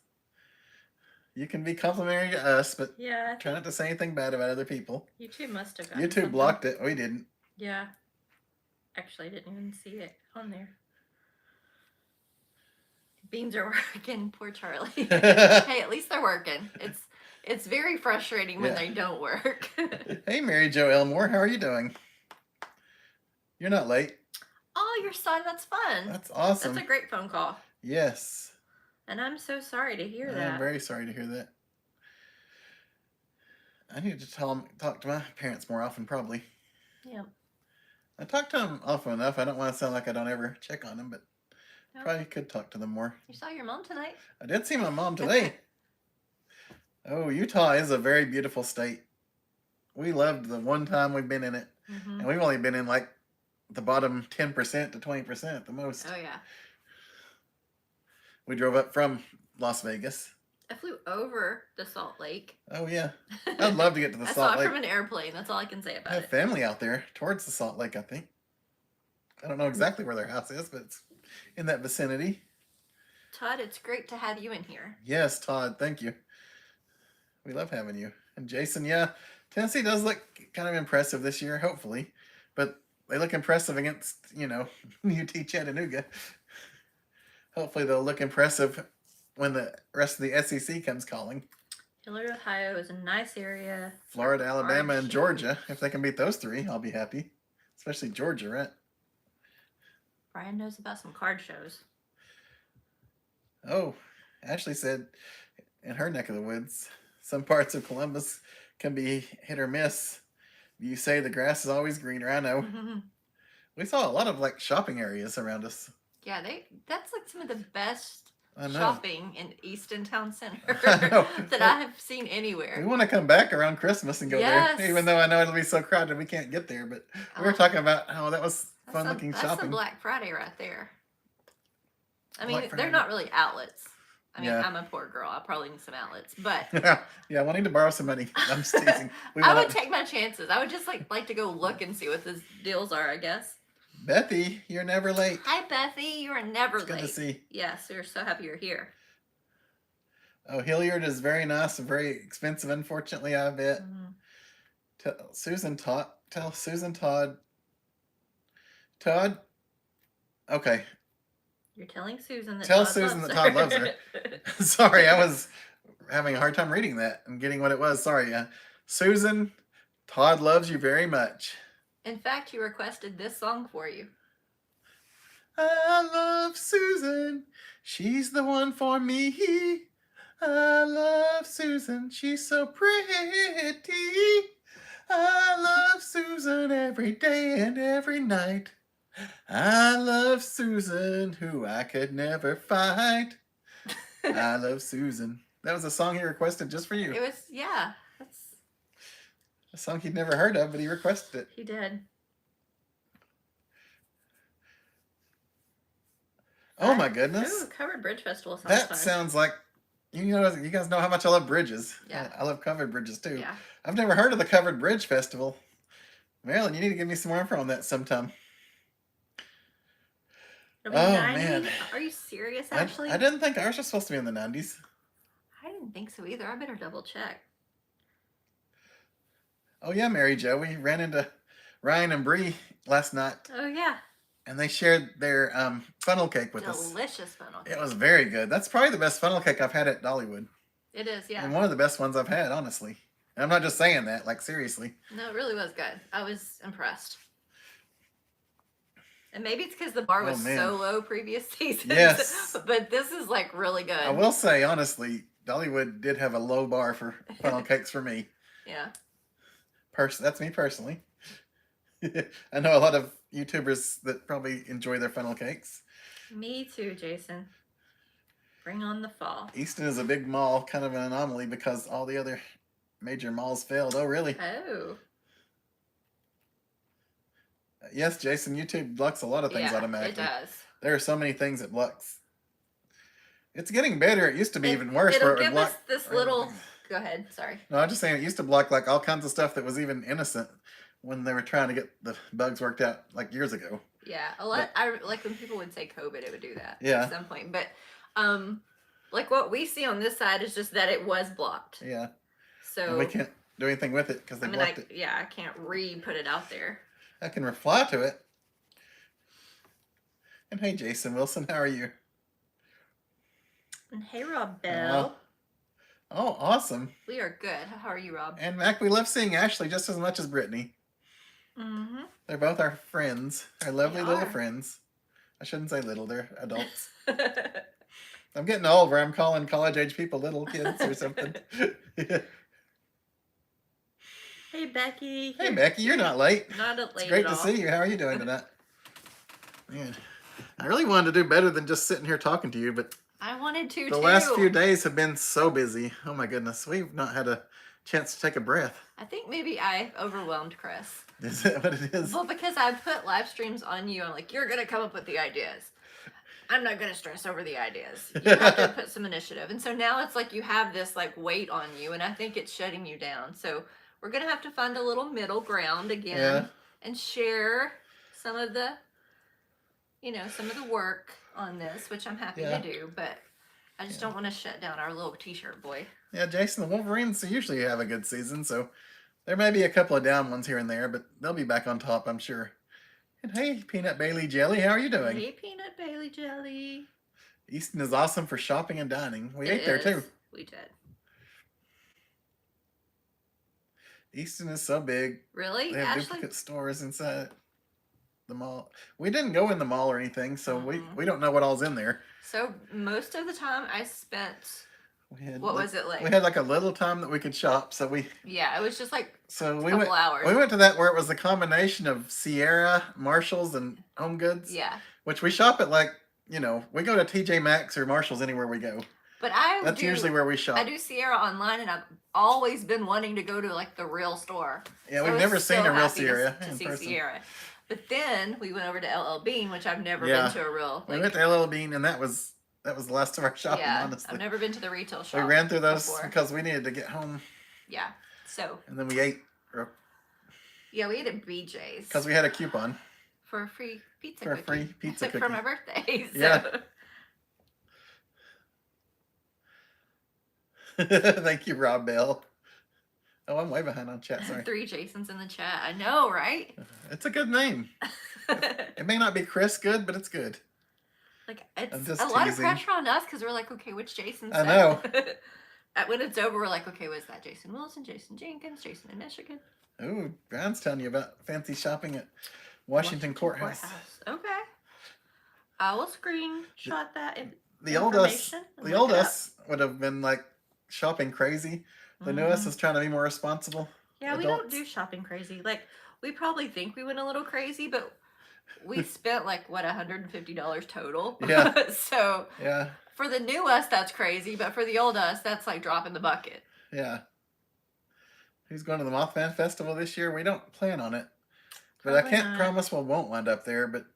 You can be complimentary to us, but try not to say anything bad about other people. YouTube must have gotten YouTube something. blocked it. We didn't. Yeah. Actually, I didn't even see it on there. Beans are working. Poor Charlie. Hey, at least they're working. It's very frustrating when they don't work. Hey, Mary Jo Elmore. How are you doing? You're not late. Oh, your son. That's fun. That's awesome. That's a great phone call. Yes. And I'm so sorry to hear that. I'm very sorry to hear that. I need to talk to my parents more often, probably. Yeah. I talk to them often enough. I don't want to sound like I don't ever check on them, but probably could talk to them more. You saw your mom tonight? I did see my mom today. Oh, Utah is a very beautiful state. We loved the one time we've been in it. Mm-hmm. And we've only been in like the bottom 10% to 20% at the most. Oh, yeah. We drove up from Las Vegas. I flew over the Salt Lake. Oh, yeah. I'd love to get to the Salt Lake. I saw it from an airplane. That's all I can say about it. I have family out there towards the Salt Lake, I think. I don't know exactly where their house is, but it's in that vicinity. Todd, it's great to have you in here. Yes, Todd. Thank you. We love having you. And Jason, yeah, Tennessee does look kind of impressive this year, hopefully. But they look impressive against, UT Chattanooga. Hopefully they'll look impressive when the rest of the SEC comes calling. Hillary, Ohio is a nice area. Florida, Alabama, and Georgia. If they can beat those three, I'll be happy. Especially Georgia, right? Brian knows about some card shows. Oh, Ashley said in her neck of the woods, some parts of Columbus can be hit or miss. You say the grass is always greener. I know. Mm-hmm. We saw a lot of shopping areas around us. Yeah, that's some of the best I know. shopping in Easton Town Center that I have seen anywhere. We want to come back around Christmas and go there, even though I know it'll be so crowded we can't get there. But we were talking about how that was fun-looking shopping. That's some Black Friday right there. I mean, they're not really outlets. I mean, I'm a poor girl. I probably need some outlets, but yeah, we'll need to borrow some money. I'm just teasing. I would take my chances. I would just like to go look and see what the deals are, I guess. Bethy, you're never late. Hi, Bethy. You are never It's late. good to see. Yes, we're so happy you're here. Oh, Hilliard is very nice and very expensive, unfortunately, I bet. Tell Susan Todd. Todd? Okay. You're telling Susan that Tell Todd Susan loves that Todd her. loves her. Sorry, I was having a hard time reading that and getting what it was. Sorry. Susan, Todd loves you very much. In fact, he requested this song for you. I love Susan. She's the one for me. I love Susan. She's so pretty. I love Susan every day and every night. I love Susan, who I could never fight. I love Susan. That was a song he requested just for you. It was, yeah. That's a song he'd never heard of, but he requested it. He did. Oh my goodness. Ooh, Covered Bridge Festival sounds that fun. Sounds like, you guys know how much I love bridges. Yeah. I love covered bridges too. Yeah. I've never heard of the Covered Bridge Festival. Marilyn, you need to give me some more info on that sometime. Oh, man. Are you serious, Ashley? I didn't think ours was supposed to be in the 90s. I didn't think so either. I better double check. Oh yeah, Mary Jo. We ran into Ryan and Bree last night. Oh yeah. And they shared their funnel cake with us. Delicious funnel cake. It was very good. That's probably the best funnel cake I've had at Dollywood. It is, yeah. And one of the best ones I've had, honestly. And I'm not just saying that, like seriously. No, it really was good. I was impressed. And maybe it's because the bar was so low previous seasons. Yes. But this is like really good. I will say, honestly, Dollywood did have a low bar for funnel cakes for me. Yeah. That's me personally. I know a lot of YouTubers that probably enjoy their funnel cakes. Me too, Jason. Bring on the fall. Easton is a big mall, kind of an anomaly because all the other major malls failed. Oh, really? Oh. Yes, Jason, YouTube blocks a lot of things automatically. It does. There are so many things it blocks. It's getting better. It used to be even worse. It'll give us this little... Go ahead, sorry. No, I'm just saying it used to block like all kinds of stuff that was even innocent when they were trying to get the bugs worked out like years ago. Yeah, a lot. I like when people would say COVID, it would do that at some point. But like what we see on this side is just that it was blocked. Yeah. So and we can't do anything with it because they blocked it. Yeah, I can't put it out there. I can reply to it. And hey, Jason Wilson, how are you? And hey, Rob Bell. Oh, awesome. We are good. How are you, Rob? And Mac, we love seeing Ashley just as much as Brittany. Mm-hmm. They're both our friends. Our lovely little friends. I shouldn't say little, they're adults. I'm getting old where I'm calling college-age people little kids or something. Hey, Becky. Hey, Becky, you're not late. Not late. It's great to see you. How are you doing tonight? Man, I really wanted to do better than just sitting here talking to you, but I wanted to, the last few days have been so busy. Oh, my goodness. We've not had a chance to take a breath. I think maybe I overwhelmed Chris. Is that what it is? Well, because I put live streams on you. I'm like, you're going to come up with the ideas. I'm not going to stress over the ideas. You have to put some initiative. And so now it's like you have this like weight on you, and I think it's shutting you down. So we're going to have to find a little middle ground again and share some of the, some of the work on this, which I'm happy to do. But I just don't want to shut down our little t-shirt boy. Yeah, Jason, the Wolverines usually have a good season, so there may be a couple of down ones here and there, but they'll be back on top, I'm sure. And hey, Peanut Bailey Jelly, how are you doing? Hey, Peanut Bailey Jelly. Easton is awesome for shopping and dining. We ate there, too. We did. Easton is so big. Really, They have duplicate stores inside the mall. We didn't go in the mall or anything, so we don't know what all's in there. So most of the time I spent... What was it like? We had like a little time that we could shop, so we... Yeah, it was just like a couple hours. We went to that where it was a combination of Sierra, Marshalls, and Home Goods. Yeah. Which we shop at like, we go to TJ Maxx or Marshalls anywhere we go. But that's usually where we shop. I do Sierra online, and I've always been wanting to go to like the real store. Yeah, we've never seen a real Sierra in person. Sierra. But then we went over to LL Bean, which I've never been to a real... we went to LL Bean, and that was the last of our shopping, honestly. I've never been to the retail shop. We ran through those because we needed to get home. Yeah, so. And then we ate. Yeah, we ate at BJ's. Because we had a coupon. for a free pizza For a cookie. free pizza cookie. For my birthday. So. Yeah. Thank you, Rob Bell. Oh, I'm way behind on chat. Sorry. 3 Jasons in the chat. I know, right? It's a good name. It may not be Chris good, but it's good. Like, I'm it's just a lot of teasing. pressure on us because we're like, okay, which Jason? I know. When it's over, we're like, okay, was that Jason Wilson, Jason Jenkins, Jason in Michigan? Ooh, Brian's telling you about fancy shopping at Washington Courthouse. Okay. I will screenshot that The old us would have been like shopping crazy. The new us is trying to be more responsible. Yeah, adults. We don't do shopping crazy. Like, we probably think we went a little crazy, but we spent like what, $150 total. Yeah. So yeah, for the new us, that's crazy, but for the old us, that's like dropping the bucket. Yeah. Who's going to the Mothman Festival this year? We don't plan on it, but Probably I can't not. promise we won't wind up there. But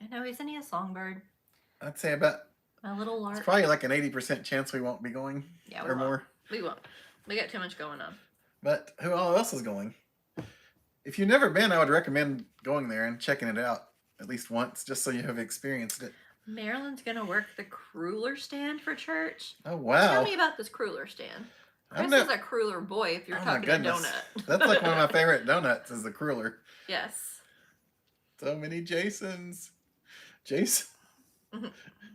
I know, isn't he a songbird? I'd say about a little lark. It's probably like an 80% chance we won't be going. Yeah, or more. We won't. We got too much going on. But who all else is going? If you've never been, I would recommend going there and checking it out at least once, just so you have experienced it. Marilyn's gonna work the cruller stand for church. Oh wow! Tell me about this cruller stand. Chris is a cruller boy. If you're talking a donut, that's like one of my favorite donuts. Is the cruller. Yes. So many Jasons. Jason.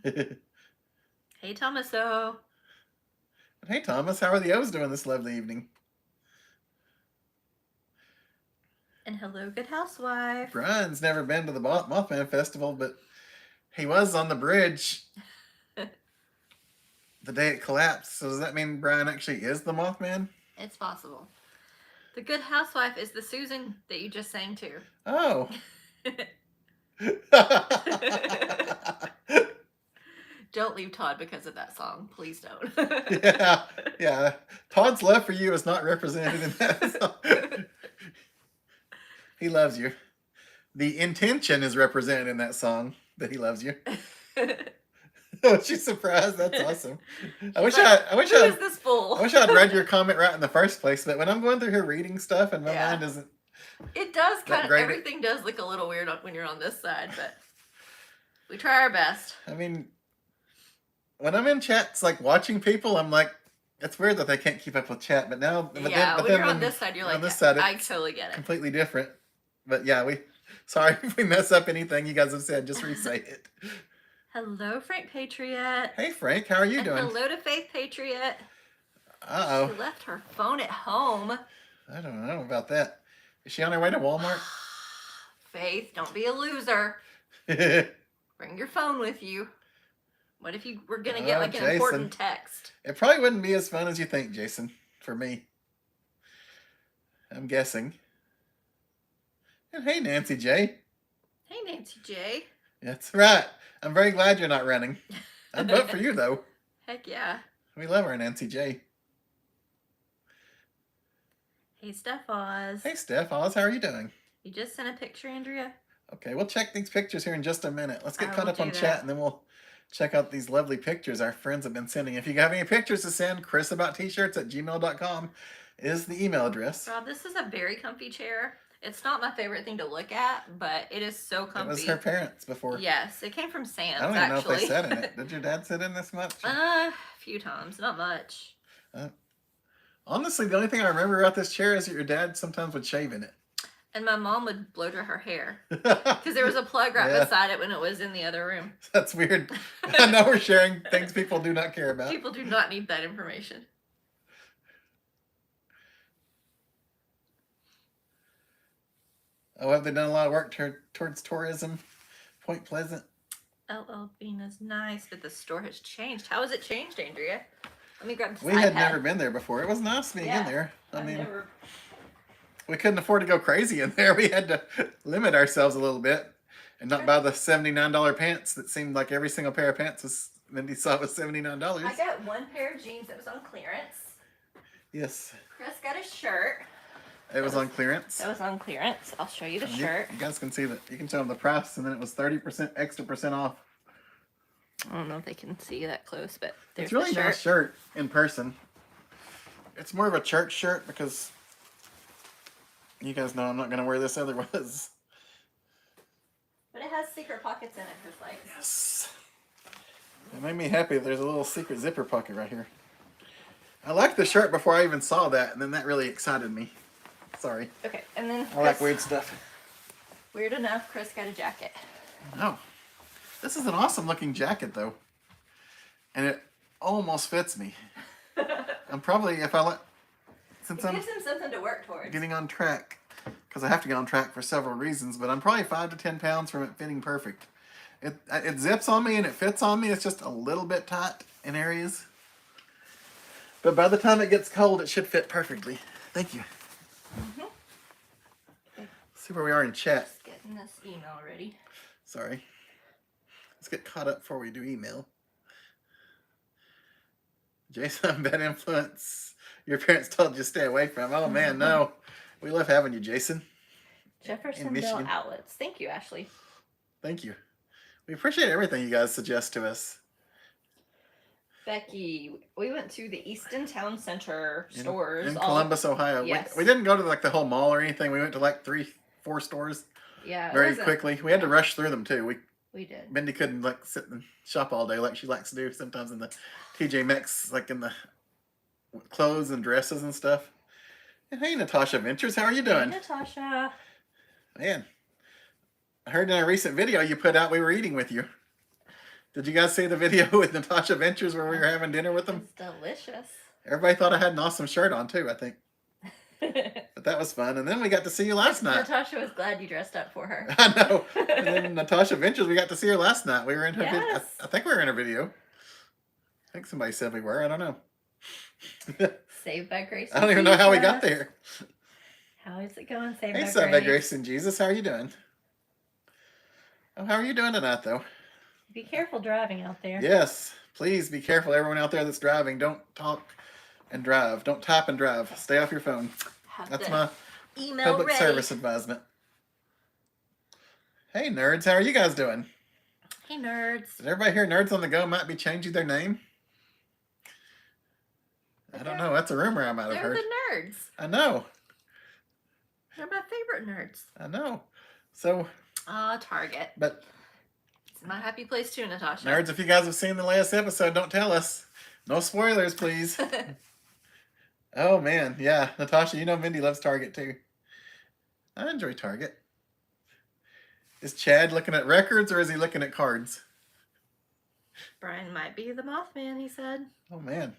Hey Thomaso. Hey Thomas, how are the O's doing this lovely evening? And hello, good housewife. Brian's never been to the Mothman Festival, but he was on the bridge the day it collapsed. So does that mean Brian actually is the Mothman? It's possible. The good housewife is the Susan that you just sang to. Oh. Don't leave Todd because of that song. Please don't. yeah. Todd's love for you is not represented in that song. He loves you. The intention is represented in that song that he loves you. Oh, she's surprised. That's awesome. I wish I'd read your comment right in the first place, but when I'm going through here reading stuff and my mind isn't. It does kind of, everything does look a little weird when you're on this side, but we try our best. I mean, when I'm in chats, like watching people, I'm like, it's weird that they can't keep up with chat. But now, when you're on this side, you're like, this side, I totally get it. Completely different. But yeah, sorry if we mess up anything you guys have said. Just re-say it. Hello, Frank Patriot. Hey, Frank, how are you doing? Hello to Faith Patriot. Uh-oh. She left her phone at home. I don't know about that. Is she on her way to Walmart? Faith, don't be a loser. Bring your phone with you. What if you were going to get like an important text? It probably wouldn't be as fun as you think, Jason, for me. I'm guessing. And hey, Nancy J. Hey, Nancy J. That's right. I'm very glad you're not running. I'd vote for you, though. Heck yeah. We love our Nancy J. Hey, Steph Oz. Hey, Steph Oz. How are you doing? You just sent a picture, Andrea? Okay, we'll check these pictures here in just a minute. Let's get caught up on chat, and then we'll check out these lovely pictures our friends have been sending. If you have any pictures to send, chrisabouttshirts@gmail.com is the email address. Rob, this is a very comfy chair. It's not my favorite thing to look at, but it is so comfy. It was her parents before. Yes, it came from Sam's, I don't even know if they sat in it. Did your dad sit in this much? A few times, not much. Honestly, the only thing I remember about this chair is that your dad sometimes would shave in it. And my mom would blow dry her hair. Because there was a plug right beside it when it was in the other room. That's weird. I know we're sharing things people do not care about. People do not need that information. Oh, have they done a lot of work towards tourism? Point Pleasant. LL Bean is nice, but the store has changed. How has it changed, Andrea? Let me grab this We had never been there before. It was nice being in there. We couldn't afford to go crazy in there. We had to limit ourselves a little bit and not buy the $79 pants that seemed like every single pair of pants Mindy saw was $79. I got one pair of jeans that was on clearance. Yes. Chris got a shirt. It was on clearance. It was on clearance. I'll show you the shirt. You guys can see that. You can tell them the price, and then it was 30% extra percent off. I don't know if they can see that close, but there's it's really a nice shirt in person. It's more of a church shirt because you guys know I'm not going to wear this otherwise. has secret pockets in it, just like. Yes. It made me happy there's a little secret zipper pocket right here. I liked the shirt before I even saw that, and then that really excited me. Sorry. Okay, and then I like weird stuff. Weird enough, Chris got a jacket. Oh. This is an awesome looking jacket, though. And it almost fits me. I'm probably, if I let... Since It gives him something to work towards. Getting on track, because I have to get on track for several reasons, but I'm probably 5 to 10 pounds from it fitting perfect. It zips on me and it fits on me. It's just a little bit tight in areas. But by the time it gets cold, it should fit perfectly. Thank you. Mm-hmm. Okay. Let's see where we are in chat. Just getting this email ready. Sorry. Let's get caught up before we do email. Jason, bad influence. Your parents told you to stay away from. Oh man, no. We love having you, Jason. Jeffersonville Outlets. Thank you, Ashley. Thank you. We appreciate everything you guys suggest to us. Becky, we went to the Easton Town Center stores. In Columbus, Ohio. Yes. We didn't go to like the whole mall or anything. We went to like 3-4 stores. Yeah. Very quickly. We had to rush through them too. We did. Mindy couldn't like sit and shop all day like she likes to do sometimes in the TJ Maxx, like in the clothes and dresses and stuff. And hey, Natasha Ventures, how are you doing? Hey, Natasha. Man, I heard in a recent video you put out we were eating with you. Did you guys see the video with Natasha Ventures where we were having dinner with them? It's delicious. Everybody thought I had an awesome shirt on too, I think. But that was fun. And then we got to see you last night. Natasha was glad you dressed up for her. I know. And then Natasha Ventures, we got to see her last night. We were in her video. Yes. I think we were in her video. I think somebody said we were. I don't know. Saved by Grace. I don't even know how we got there. How is it going? Saved Hey, by Saved by Grace. Grace and Jesus. How are you doing? Oh, how are you doing tonight, though? Be careful driving out there. Yes. Please be careful, everyone out there that's driving. Don't talk and drive. Don't type and drive. Stay off your phone. That's my public service advisement. Hey, nerds. How are you guys doing? Hey, nerds. Did everybody hear Nerds on the Go might be changing their name? I don't know. That's a rumor I might have heard. They're the nerds. I know. They're my favorite nerds. I know. So. Target. But. It's my happy place too, Natasha. Nerds, if you guys have seen the last episode, don't tell us. No spoilers, please. Oh, man. Yeah. Natasha, you know Mindy loves Target too. I enjoy Target. Is Chad looking at records or is he looking at cards? Brian might be the Mothman, he said. Oh, man.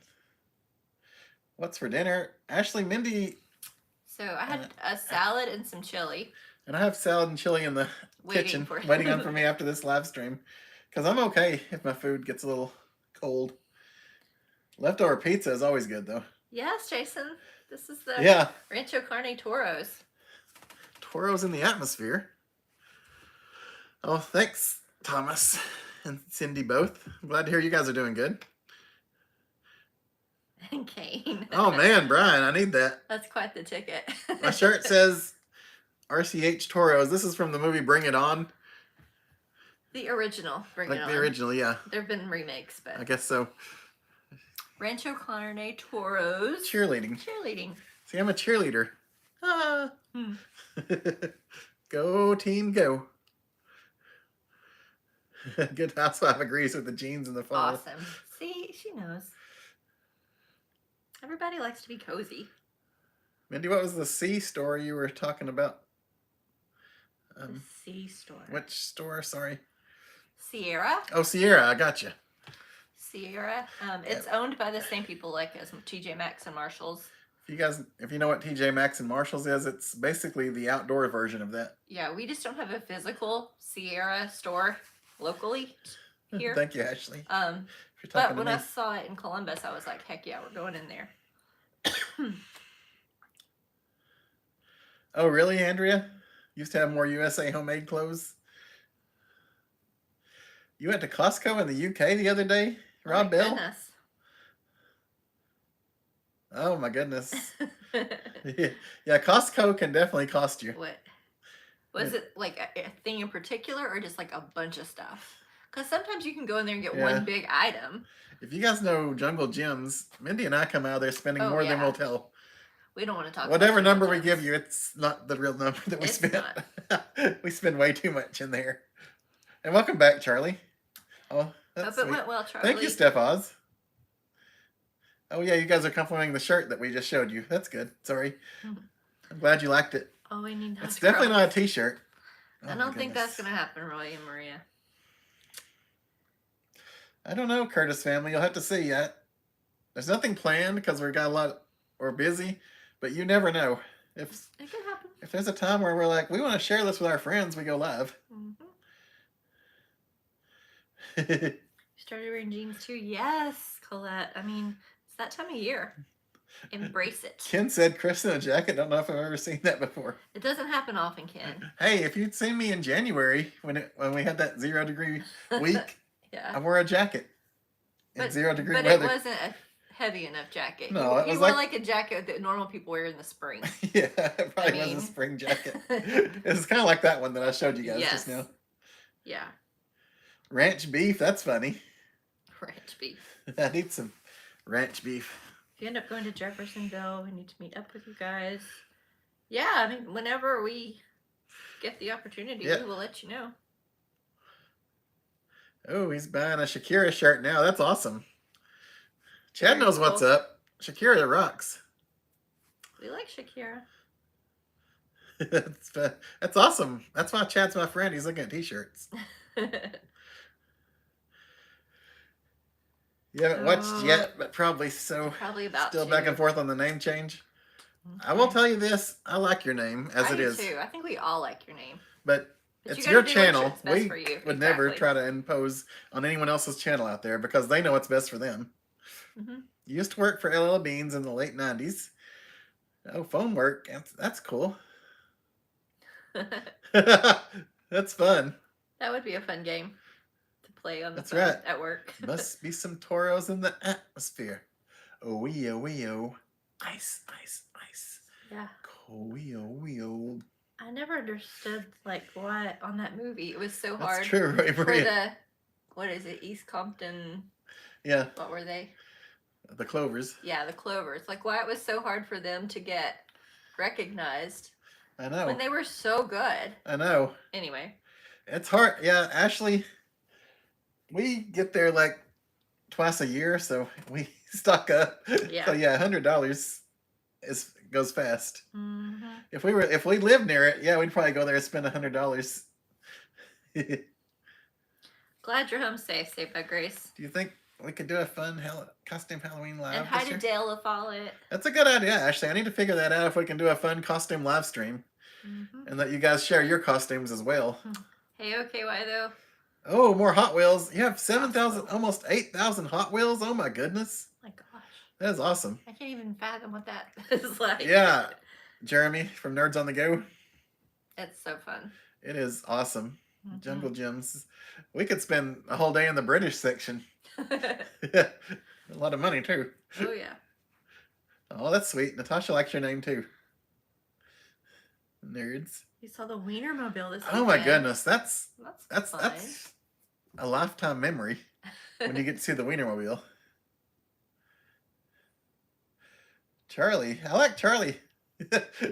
What's for dinner? Ashley, Mindy. So I had a salad and some chili. And I have salad and chili in the kitchen waiting on for me after this live stream. Because I'm okay if my food gets a little cold. Leftover pizza is always good, though. Yes, Jason. This is the Rancho Carne Toros. Toros in the atmosphere. Oh, thanks, Thomas and Cindy both. I'm glad to hear you guys are doing good. And Kane. Oh, man, Brian, I need that. That's quite the ticket. My shirt says RCH Toros. This is from the movie Bring It On. The original Bring It On. The original, yeah. There have been remakes, but... I guess so. Rancho Carne Toros. Cheerleading. See, I'm a cheerleader. Ah. Go, team, go. Good housewife agrees with the jeans in the fall. Awesome. See, she knows. Everybody likes to be cozy. Mindy, what was the C store you were talking about? The C store. Which store? Sorry. Sierra. Oh, Sierra. I got you. Sierra. It's owned by the same people like as TJ Maxx and Marshalls. If you know what TJ Maxx and Marshalls is, it's basically the outdoor version of that. Yeah, we just don't have a physical Sierra store locally here. Thank you, Ashley. But when I saw it in Columbus, I was like, heck yeah, we're going in there. Oh, really, Andrea? Used to have more USA homemade clothes? You went to Costco in the UK the other day, Rob Bell? Goodness. Oh, my goodness. Yeah, Costco can definitely cost you. What? Was it like a thing in particular or just like a bunch of stuff? Because sometimes you can go in there and get one big item. If you guys know Jungle Gyms, Mindy and I come out of there spending more than we'll tell. We don't want to talk Whatever about number we give you, it's not the real number that we spent. We spend way too much in there. And welcome back, Charlie. Oh, that's Hope it sweet. went well, Charlie. Thank you, Steph Oz. Oh yeah, you guys are complimenting the shirt that we just showed you. That's good. Sorry. I'm glad you liked it. Oh, we need those. It's definitely not a t-shirt. Oh, I don't think that's going to happen, Roy and Maria. I don't know, Curtis family. You'll have to see yet. There's nothing planned because we're busy, but you never know. It can happen. If there's a time where we're like, we want to share this with our friends, we go live. You started wearing jeans too? Yes, Colette. I mean, it's that time of year. Embrace it. Ken said Chris in a jacket. Don't know if I've ever seen that before. It doesn't happen often, Ken. Hey, if you'd seen me in January when we had that 0 degree week, yeah, I wore a jacket in 0 degree weather. But it wasn't a heavy enough jacket. No, it was more like a jacket that normal people wear in the spring. Yeah, it probably was a spring jacket. It's kind of like that one that I showed you guys just now. Yeah. Ranch beef. That's funny. Ranch beef. I need some ranch beef. If you end up going to Jeffersonville, we need to meet up with you guys. Yeah, I mean, whenever we get the opportunity, we will let you know. Oh, he's buying a Shakira shirt now. That's awesome. Chad knows what's up. Shakira rocks. We like Shakira. That's awesome. That's why Chad's my friend. He's looking at t-shirts. You haven't watched yet, but probably so. Probably about still back and forth on the name change. Okay. I will tell you this: I like your name as it is. I do too. I think we all like your name. But it's your channel. We would never try to impose on anyone else's channel out there because they know what's best for them. You used to work for LL Beans in the late 90s. Oh, phone work. That's cool. That's fun. That would be a fun game to play on the That's phone right. At work. Must be some toros in the atmosphere. Oh, wee-oh. Ice, ice, ice. Yeah. Wee-oh. I never understood, like, why on that movie it was so hard. That's true, right, for the, what is it, East Compton? Yeah. What were they? The Clovers. Yeah, the Clovers. Like, why it was so hard for them to get recognized. I know. When they were so good. I know. Anyway. It's hard. Yeah, Ashley, we get there like twice a year, so we stock up. Yeah. So yeah, $100 goes fast. If we lived near it, yeah, we'd probably go there and spend $100. Glad you're home safe, Saved by Grace. Do you think we could do a fun costume Halloween live? And hi to Dale if Follett. That's a good idea, Ashley. I need to figure that out if we can do a fun costume live stream. And let you guys share your costumes as well. Hey, OKY though. Oh, more Hot Wheels. You have 7,000, almost 8,000 Hot Wheels. Oh my goodness. Oh my gosh. That is awesome. I can't even fathom what that is like. Yeah. Jeremy from Nerds on the Go. It's so fun. It is awesome. Jungle Gyms. We could spend a whole day in the British section. A lot of money too. Oh yeah. Oh, that's sweet. Natasha likes your name too. Nerds. You saw the Wienermobile this weekend. Oh my goodness, that's fun. a lifetime memory when you get to see the Wienermobile. Charlie, I like Charlie.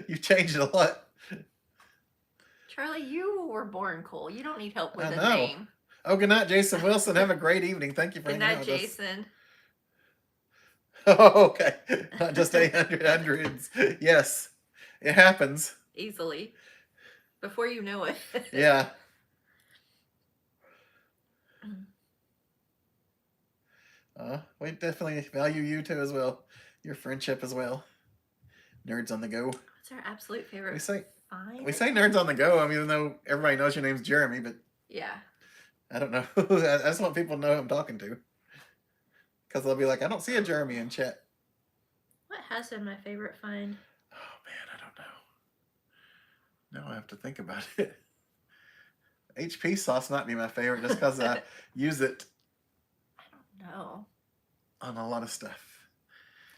You've changed a lot. Charlie, you were born cool. You don't need help with a know. name. Oh, good night, Jason Wilson. Have a great evening. Thank you for hanging out with Jason. us. Oh, okay. Not just 800 hundreds. Yes, it happens. Easily. Before you know it. Yeah. We definitely value you too as well. Your friendship as well. Nerds on the Go. What's our absolute favorite? We say Nerds on the Go. I mean, even though everybody knows your name's Jeremy, but yeah. I don't know. I just want people to know who I'm talking to. Because they'll be like, I don't see a Jeremy in chat. What has been my favorite find? Oh, man, I don't know. Now I have to think about it. HP sauce might be my favorite just because I use it. I don't know. On a lot of stuff.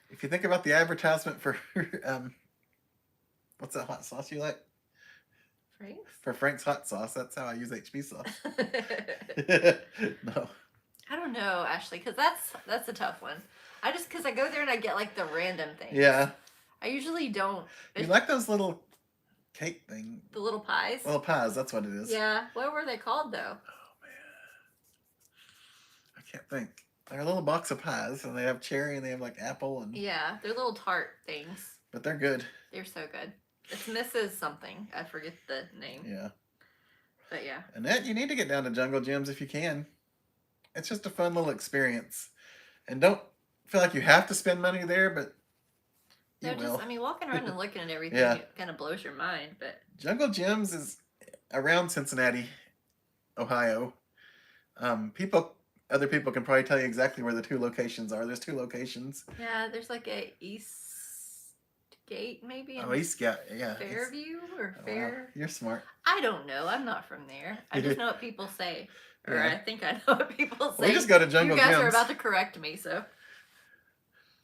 If you think about the advertisement for, what's that hot sauce you like? Frank's? For Frank's hot sauce, that's how I use HP sauce. No. I don't know, Ashley, because that's a tough one. Because I go there and I get like the random things. Yeah. I usually don't. You like those little cake things? The little pies? Little pies, that's what it is. Yeah. What were they called though? Oh, man. can't think. They're a little box of pies, and they have cherry, and they have like apple, and Yeah, they're little tart things. but they're good. They're so good. It's Mrs. something. I forget the name. Yeah. But yeah. Annette, you need to get down to Jungle Gyms if you can. It's just a fun little experience, and don't feel like you have to spend money there, but you No, will. just I mean, walking around and looking at everything, Yeah. it kind of blows your mind. But Jungle Gyms is around Cincinnati, Ohio. Other people can probably tell you exactly where the two locations are. There's two locations. yeah, there's like a East Gate maybe. Oh, Eastgate, yeah. Fairview or Oh, wow. Fair. You're smart. I don't know. I'm not from there. I just know what people say, or Yeah. I think I know what people say. We just go to Jungle You guys are Gyms. about to correct me, so.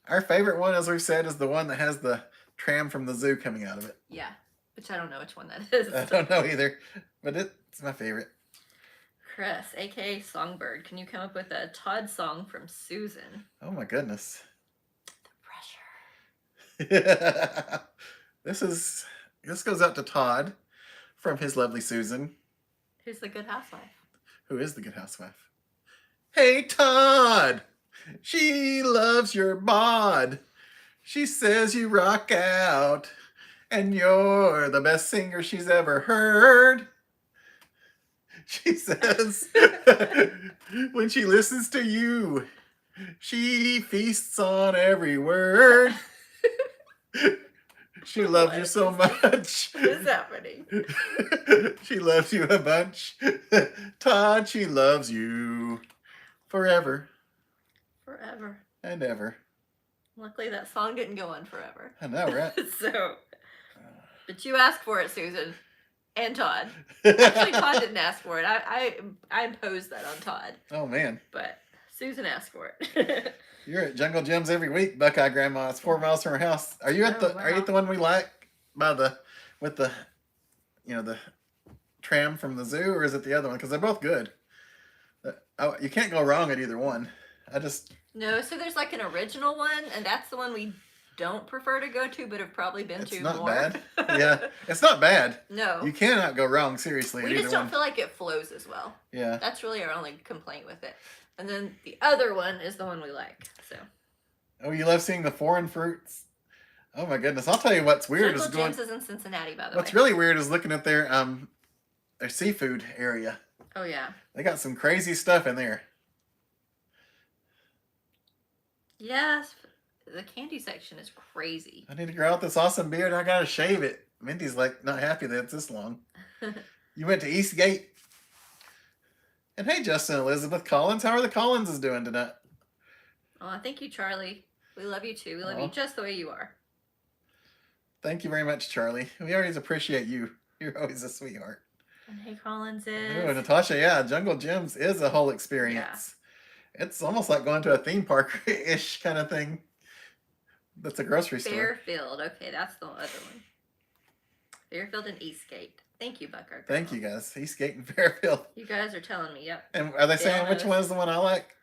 Our favorite one, as we've said, is the one that has the tram from the zoo coming out of it. Yeah, which I don't know which one that is. I don't know either, but it's my favorite. Chris, aka Songbird, can you come up with a Todd song from Susan? Oh my goodness. The pressure. This goes out to Todd from his lovely Susan, Who's the good housewife? who is the good housewife. Hey Todd, she loves your bod. She says you rock out, and you're the best singer she's ever heard. She says when she listens to you, she feasts on every word. She loves you so much. What is happening? She loves you a bunch. Todd, she loves you forever Forever. and ever. Luckily, that song didn't go on forever. I know, right? So, but you asked for it, Susan. And Todd. Actually, Todd didn't ask for it. I imposed that on Todd. Oh, man. But Susan asked for it. You're at Jungle Gyms every week, Buckeye Grandma. It's 4 miles from her house. Are you at Oh, Are you wow. at the one we like with the the tram from the zoo, or is it the other one? Because they're both good. You can't go wrong at either one. No, so there's like an original one, and that's the one we don't prefer to go to, but have probably been It's to not more. bad. Yeah, it's not bad. No. You cannot go wrong, seriously. We at just either don't one. feel like it flows as well. Yeah. That's really our only complaint with it. And then the other one is the one we like. So Oh, you love seeing the foreign fruits? Oh my goodness! I'll tell you what's weird Jungle is going. Gyms is in Cincinnati, by the What's way. really weird is looking at their seafood area. Oh yeah. They got some crazy stuff in there. Yes. The candy section is crazy. I need to grow out this awesome beard. I gotta shave it. Mindy's like not happy that it's this long. You went to Eastgate. And hey, Justin and Elizabeth Collins, how are the Collinses doing tonight? Oh, thank you, Charlie. We love you too. We love Aw. you just the way you are. Thank you very much, Charlie. We always appreciate you. You're always a sweetheart. And hey, Collins Ooh, is. Natasha, yeah, Jungle Gyms is a whole experience. It's almost like going to a theme park-ish kind of thing. That's a grocery store. Fairfield. Okay, that's the other one. Fairfield and Eastgate. Thank you, Bucker. Thank you, guys. Eastgate and Fairfield. You guys are telling me, yep. And are they saying which Yes. one is the one I like?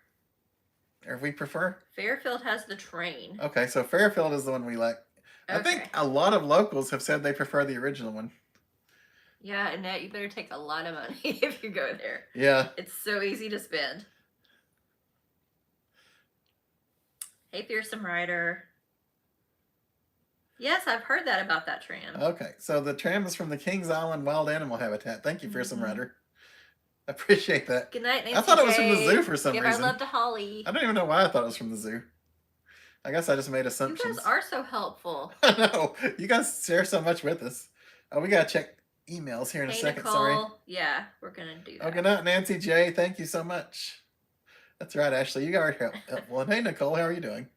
Or we prefer? Fairfield has the train. Okay, so Fairfield is the one we like. I think Okay. a lot of locals have said they prefer the original one. Yeah, Annette, you better take a lot of money if you go there. Yeah. It's so easy to spend. Hey, Fearsome Rider. Yes, I've heard that about that tram. Okay, so the tram is from the Kings Island Wild Animal Habitat. Thank you, Fearsome Mhm. Rider. I appreciate that. Good night, Nancy I thought it was from the J. zoo for some Give reason. our love to Holly. I don't even know why I thought it was from the zoo. I guess I just made You assumptions. guys are so helpful. I know. You guys share so much with us. Oh, we gotta check emails here in a Hey, second. Nicole. Sorry. Yeah, we're gonna do that. Oh, good night, Nancy J. Thank you so much. That's right, Ashley. You are helpful. And hey, Nicole, how are you doing?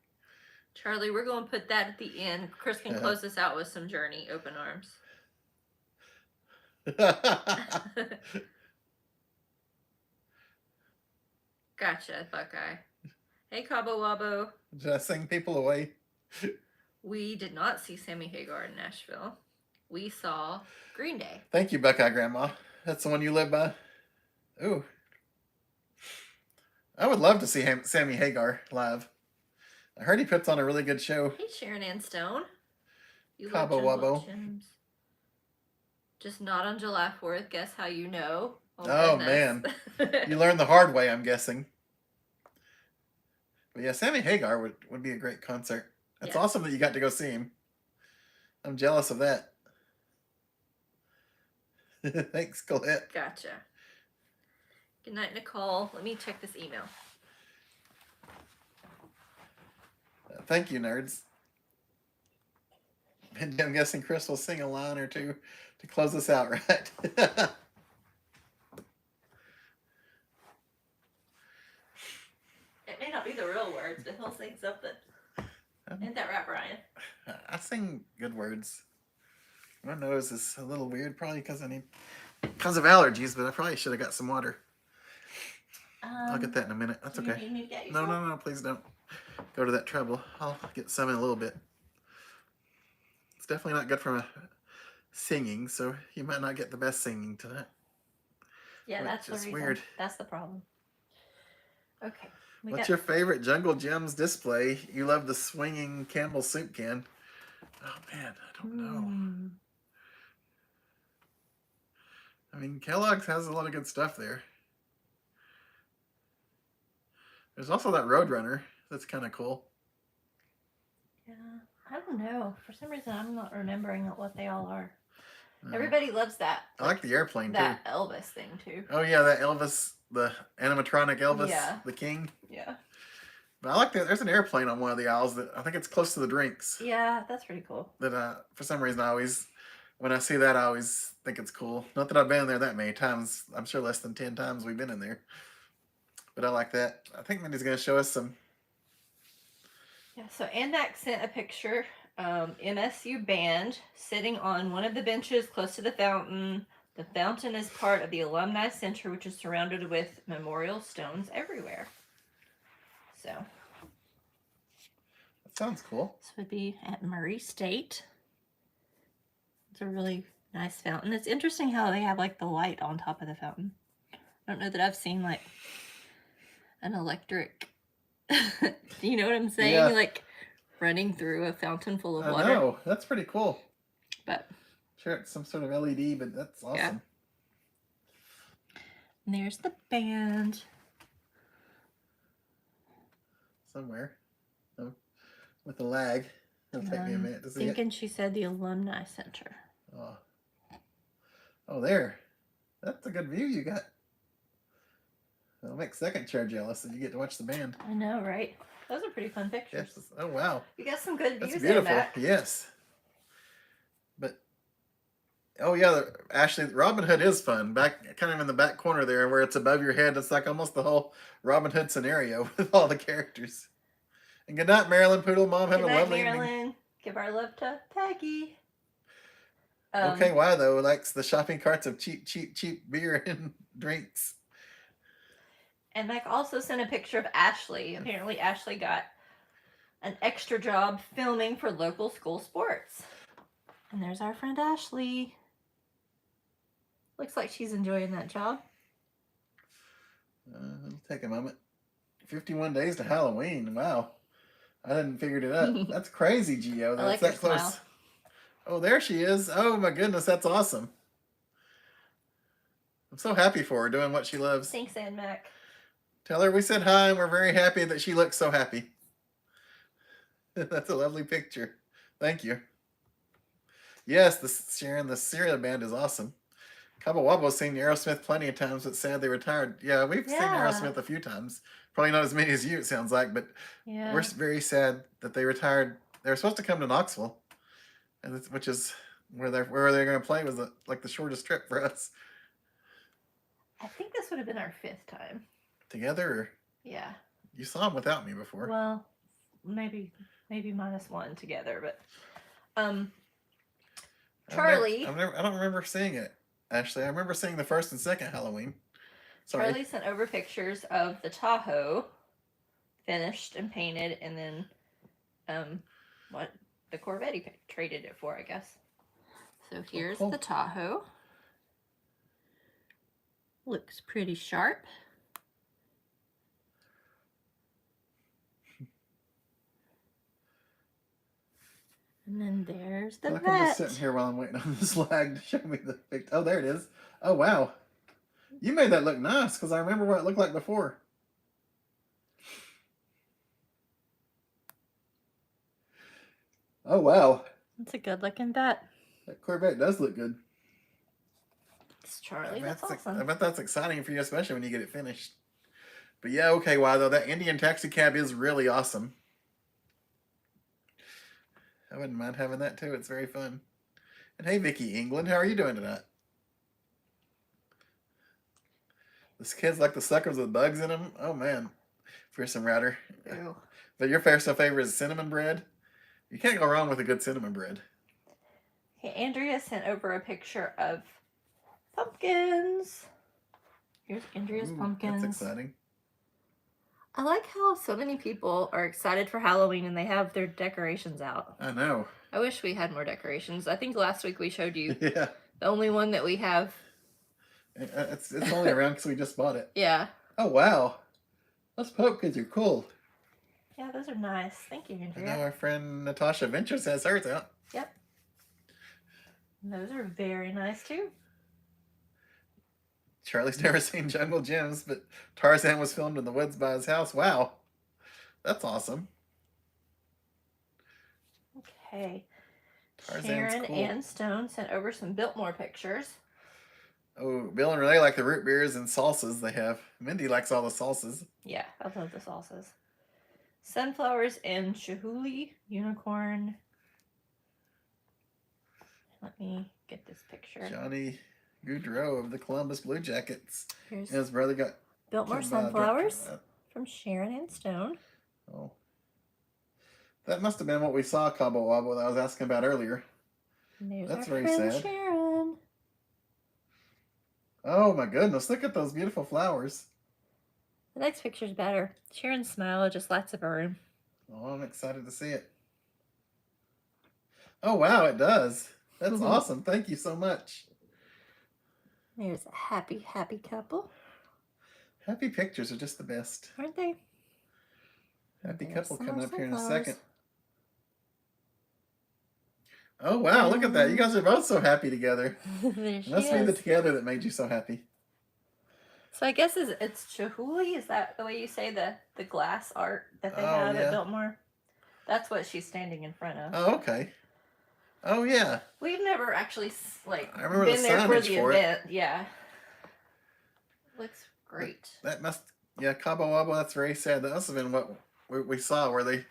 Charlie, we're going to put that at the end. Chris can Yeah. close this out with some Journey Open Arms. Gotcha, Buckeye. Hey, Cabo Wabo. Did I sing people away? We did not see Sammy Hagar in Nashville. We saw Green Day. Thank you, Buckeye Grandma. That's the one you live by? Ooh. I would love to see Sammy Hagar live. I heard he puts on a really good show. Hey, Sharon Ann Stone. You Cabo love Wabo. Gems. Just not on July 4th. Guess how you know. Oh, goodness. You learned the hard way, I'm guessing. But yeah, Sammy Hagar would be a great concert. It's Yes. awesome that you got to go see him. I'm jealous of that. Thanks, Colette. Gotcha. Good night, Nicole. Let me check this email. Thank you, nerds. And I'm guessing Chris will sing a line or two to close us out, right? It may not be the real words, but he'll sing something. Isn't that right, Brian? I sing good words. My nose is a little weird, probably because of allergies, but I probably should have got some water. I'll get that in a minute. That's Do you okay. need me to get you No, some? no, no, please don't go to that trouble. I'll get some in a little bit. It's definitely not good for singing, so you might not get the best singing tonight. Yeah, that's the Which is reason. weird. That's the problem. Okay. What's your favorite Jungle Gems display? You love the swinging Campbell soup can. Oh man, I don't know. I mean, Kellogg's has a lot of good stuff there. There's also that Roadrunner. That's kind of cool. Yeah, I don't know. For some reason, I'm not remembering what they all are. No. Everybody loves that. I like the airplane that too. Elvis thing too. Oh yeah, that Elvis, the animatronic Elvis, Yeah. the king. Yeah. But I like that. There's an airplane on one of the aisles that I think it's close to the drinks. Yeah, that's pretty cool. That for some reason when I see that, I always think it's cool. Not that I've been in there that many times. I'm sure less than 10 times we've been in there. But I like that. I think Mindy's going to show us some. Yeah, so Andak sent a picture. MSU band sitting on one of the benches close to the fountain. The fountain is part of the Alumni Center, which is surrounded with memorial stones everywhere. So. That sounds cool. This would be at Murray State. It's a really nice fountain. It's interesting how they have like the light on top of the fountain. I don't know that I've seen like an electric, you know what I'm saying? Yeah. Like running through a fountain full of water. I know. That's pretty cool. But sure, it's some sort of LED, but that's awesome. Yeah. And there's the band. Somewhere. Oh, with a lag. It'll take me a minute to see thinking she said the Alumni Center. Oh. Oh, there. That's a good view you got. It'll make second chair jealous that you get to watch the band. I know, right? Those are pretty fun pictures. Yes. Oh, wow. You got some good That's views beautiful. there, Mac. Yes. But, oh yeah, Ashley, Robin Hood is fun. Back, kind of in the back corner there where it's above your head. It's like almost the whole Robin Hood scenario with all the characters. And good night, Marilyn Poodle Mom. Have Good a night, lovely Marilyn. evening. Give our love to Peggy. Okay, why though? Likes the shopping carts of cheap beer and drinks. And Mike also sent a picture of Ashley. Apparently, Ashley got an extra job filming for local school sports. And there's our friend Ashley. Looks like she's enjoying that job. It'll take a moment. 51 days to Halloween. Wow. I hadn't figured it out. That's crazy, Gio. That's I like that her close. smile. Oh, there she is. Oh my goodness, that's awesome. I'm so happy for her doing what she loves. Thanks, Ann Mac. Tell her we said hi and we're very happy that she looks so happy. That's a lovely picture. Thank you. Yes, Sharon, the Syria band is awesome. Cabo Wabbo's seen Aerosmith plenty of times, but sad they retired. Yeah, we've seen Aerosmith a few times. Probably not as many as you, it sounds like, but we're very sad that they retired. They were supposed to come to Knoxville, and which is where they're going to play was like the shortest trip for us. I think this would have been our 5th time. Together? Or Yeah. you saw them without me before. Well, maybe -1 together, but Charlie. I don't remember seeing it. Actually, I remember seeing the first and second Halloween. Sorry. Charlie sent over pictures of the Tahoe, finished and painted, and then what the Corvette he traded it for, I guess. So here's the Tahoe. Looks pretty sharp. And then there's the I'm vet. just sitting here while I'm waiting on this lag to show me the picture. Oh, there it is. Oh, wow. You made that look nice because I remember what it looked like before. Oh, wow. It's a good looking bet. That Corvette does look good. It's Charlie. That's I awesome. bet that's exciting for you, especially when you get it finished. But yeah, okay, wow, though, that Indian taxi cab is really awesome. I wouldn't mind having that too. It's very fun. And hey, Vicky England, how are you doing tonight? This kid's like the suckers with bugs in them. Oh man, fearsome router. Ew. But your favorite is cinnamon bread. You can't go wrong with a good cinnamon bread. Okay, Andrea sent over a picture of pumpkins. Here's Andrea's pumpkins. That's exciting. I like how so many people are excited for Halloween and they have their decorations out. I know. I wish we had more decorations. I think last week we showed you Yeah. the only one that we have. It's only around because we just bought it. Yeah. Oh wow, those pumpkins are cool. Yeah, those are nice. Thank you, I Andrea. know our friend Natasha Ventures has hers out. Yep. And those are very nice too. Charlie's never seen Jungle Gyms, but Tarzan was filmed in the woods by his house. Wow, that's awesome. Okay. Tarzan's Sharon cool. and Stone sent over some Biltmore pictures. Oh, Bill and Renee like the root beers and salsas they have. Mindy likes all the salsas. Yeah, I love the salsas. Sunflowers and Chihuly unicorn. Let me get this picture. Johnny Goudreau of the Columbus Blue Jackets. Here's And his brother got Biltmore sunflowers from Sharon and Stone. Oh. That must have been what we saw Cabo Wabo that I was asking about earlier. And there's That's our very friend sad. Sharon. Oh my goodness, look at those beautiful flowers. The next picture's better. Sharon's smile just lights up her room. Oh, I'm excited to see it. Oh wow, it does. That's awesome. Thank you so much. There's a happy, happy couple. Happy pictures are just the best. Aren't they? Happy There's couple some coming more up here in a sunflowers. second. Oh wow, look at that. You guys are both so happy together. There she Must be the is. together that made you so happy. So I guess it's Chihuly. Is that the way you say the glass art that they Oh, have yeah. at Biltmore? That's what she's standing in front of. Oh, okay. Oh yeah. We've never actually I remember been the there for signage the for it. event. Yeah. Looks great. That must, yeah, Cabo Wabo, that's very sad. That must have been what we saw where they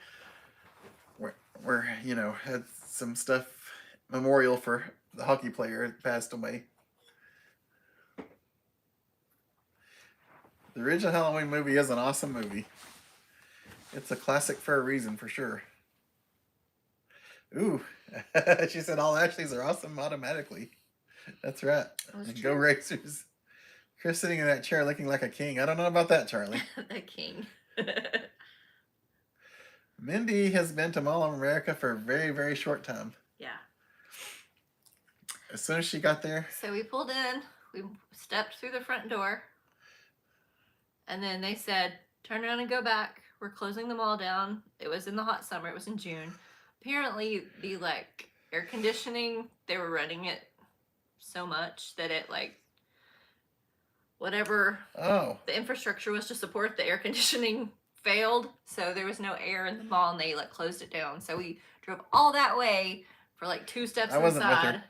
were, you know, had some stuff memorial for the hockey player that passed away. The original Halloween movie is an awesome movie. It's a classic for a reason, for sure. Ooh, she said all Ashleys are awesome automatically. That's right. That's Go true. Racers. Chris sitting in that chair looking like a king. I don't know about that, Charlie. The king. Mindy has been to Mall of America for a very, very short time. Yeah. As soon as she got there, So we pulled in, we stepped through the front door, and then they said, turn around and go back. We're closing the mall down. It was in the hot summer, it was in June. Apparently the air conditioning, they were running it so much that it whatever oh, the infrastructure was to support the air conditioning failed, so there was no air in the mall and they closed it down. So we drove all that way for 2 steps I wasn't with inside. her.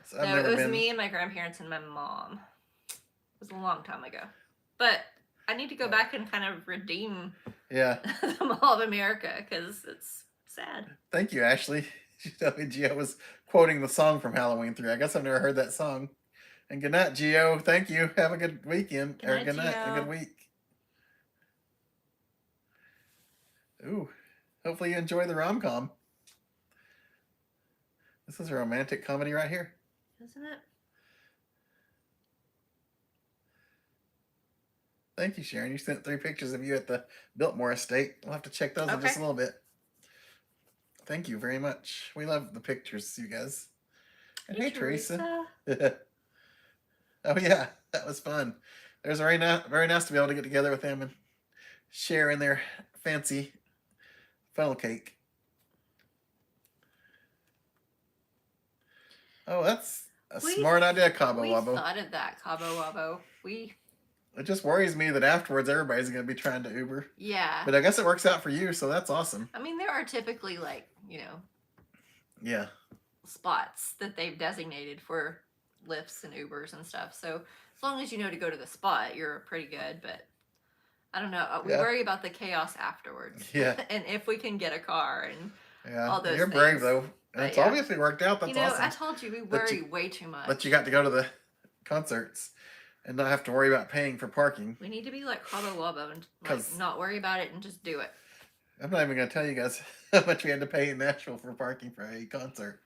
So I've No, never it was been. me and my grandparents and my mom. It was a long time ago. But I need to go back and kind of redeem Yeah. the Mall of America because it's sad. Thank you, Ashley. She told me Gio was quoting the song from Halloween 3. I guess I've never heard that song. And good night, Gio. Thank you. Have a good weekend. Good night, Good night. A Gio. good week. Ooh. Hopefully you enjoy the rom-com. This is a romantic comedy right here. Isn't it? Thank you, Sharon. You sent 3 pictures of you at the Biltmore estate. We'll have to check those in just a Okay. little bit. Thank you very much. We love the pictures, you guys. And hey, Teresa. Oh yeah, that was fun. It was very nice to be able to get together with them and share in their fancy funnel cake. Oh, that's a smart idea, Cabo We Wabo. thought of that, Cabo Wabo. It just worries me that afterwards everybody's going to be trying to Uber. Yeah. But I guess it works out for you, so that's awesome. I mean, there are typically Yeah. spots that they've designated for Lyfts and Ubers and stuff. So as long as you know to go to the spot, you're pretty good. But I don't know. We Yeah. worry about the chaos afterwards. Yeah. And if we can get a car and Yeah. all those You're things. brave though. And But it's yeah. obviously worked out. That's You know, awesome. I told you we worry way too much. But you got to go to the concerts and not have to worry about paying for parking. We need to be like Cabo Wabo and like, not worry about it and just do it. I'm not even going to tell you guys how much we had to pay in Nashville for parking for a concert.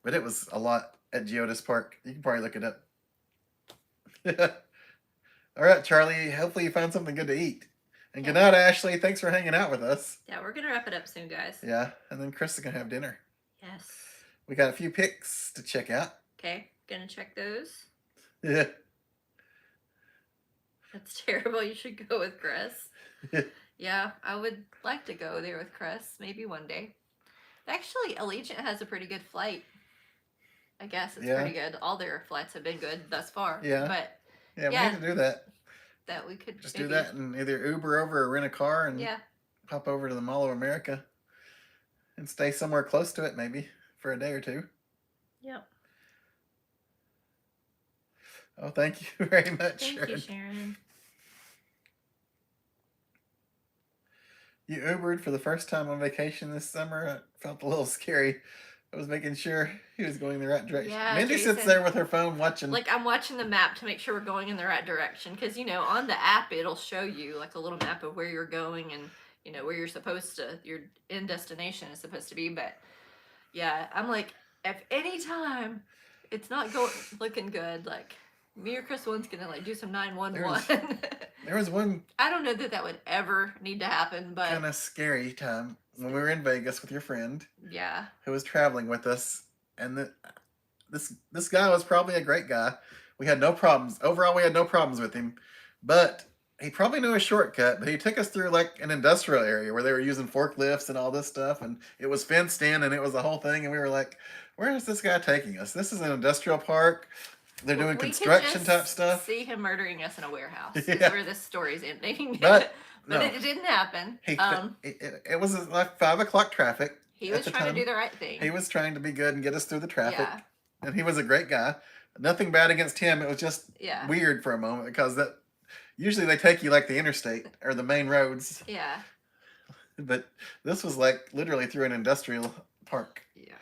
But it was a lot at Geodis Park. You can probably look it up. All right, Charlie. Hopefully you found something good to eat. And good night, Ashley. Thanks for hanging out with us. Yeah, we're going to wrap it up soon, guys. Yeah, and then Chris is going to have dinner. Yes. We got a few pics to check out. Okay, gonna check those. Yeah. That's terrible. You should go with Chris. Yeah, I would like to go there with Chris. Maybe one day. Actually, Allegiant has a pretty good flight. I guess it's pretty good. All their flights have been good thus far. Yeah. But yeah, we need to do that. That we could just do that and either Uber over or rent a car and pop over to the Mall of America and stay somewhere close to it maybe for a day or two. Yep. Oh, thank you very much, Sharon. Thank you, Sharon. You Ubered for the first time on vacation this summer. I felt a little scary. I was making sure he was going in the right direction. Yeah, Mindy sits there with her phone watching. Like, I'm watching the map to make sure we're going in the right direction. Because, you know, on the app, it'll show you, like, a little map of where you're going and, you know, where you're supposed to, your end destination is supposed to be. But, yeah, I'm like, if any time it's not looking good, like, me or Chris one's going to, like, do some 911. There was one. I don't know that would ever need to happen, but. Kind of scary time when we were in Vegas with your friend. Yeah. Who was traveling with us. And this guy was probably a great guy. We had no problems. Overall, we had no problems with him. But he probably knew a shortcut. But he took us through like an industrial area where they were using forklifts and all this stuff. And it was fenced in and it was the whole thing. And we were like, where is this guy taking us? This is an industrial park. They're doing construction type stuff. See him murdering us in a warehouse. Is where this story's ending. But no. It didn't happen. It was like 5 o'clock traffic. He was trying to do the right thing. He was trying to be good and get us through the traffic. Yeah. And he was a great guy. Nothing bad against him. It was just weird for a moment because usually they take you like the interstate or the main roads. Yeah. But this was like literally through an industrial park. Yeah.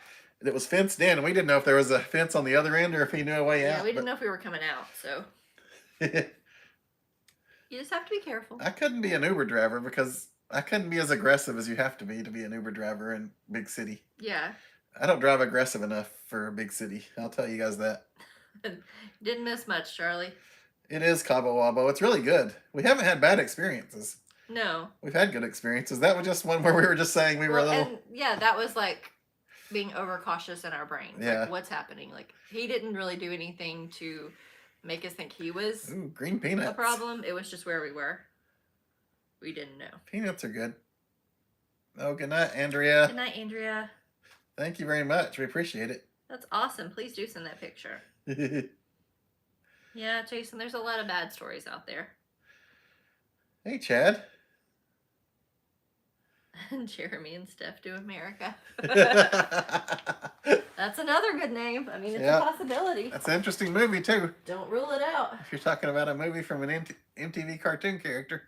It was fenced in, and we didn't know if there was a fence on the other end or if he knew a way out. Yeah, we didn't know if we were coming out, so. You just have to be careful. I couldn't be an Uber driver because I couldn't be as aggressive as you have to be an Uber driver in big city. Yeah. I don't drive aggressive enough for a big city. I'll tell you guys that. Didn't miss much, Charlie. It is Cabo Wabo. It's really good. We haven't had bad experiences. No. We've had good experiences. That was just one where we were just saying we were a little... And yeah, that was like being overcautious in our brains. Yeah. Like, what's happening? Like, he didn't really do anything to make us think he was green peanuts. A problem. It was just where we were. We didn't know. Peanuts are good. Oh, good night, Andrea. Good night, Andrea. Thank you very much. We appreciate it. That's awesome. Please do send that picture. Yeah, Jason, there's a lot of bad stories out there. Hey, Chad. Jeremy and Steph do America. That's another good name. I mean, it's a possibility. That's an interesting movie, too. Don't rule it out. If you're talking about a movie from an MTV cartoon character.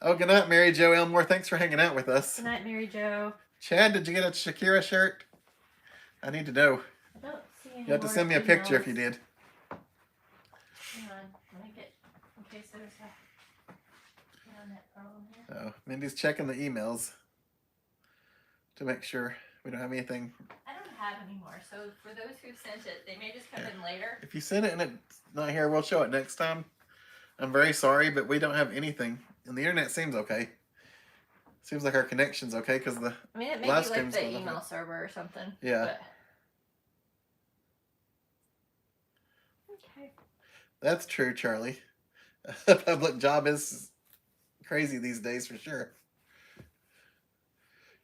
Oh, good night, Mary Jo Elmore. Thanks for hanging out with us. Good night, Mary Jo. Chad, did you get a Shakira shirt? I need to know. I don't see any. You have to send me a picture if you did. Hang on. Let me get, in case there's a internet problem here. Oh, Mindy's checking the emails to make sure we don't have anything. I don't have any more, so for those who sent it, they may just come in later. If you send it and it's not here, we'll show it next time. I'm very sorry, but we don't have anything. And the internet seems okay. Seems like our connection's okay because the I mean, it may be like the email server or something. Yeah. But... Okay. That's true, Charlie. A public job is crazy these days for sure.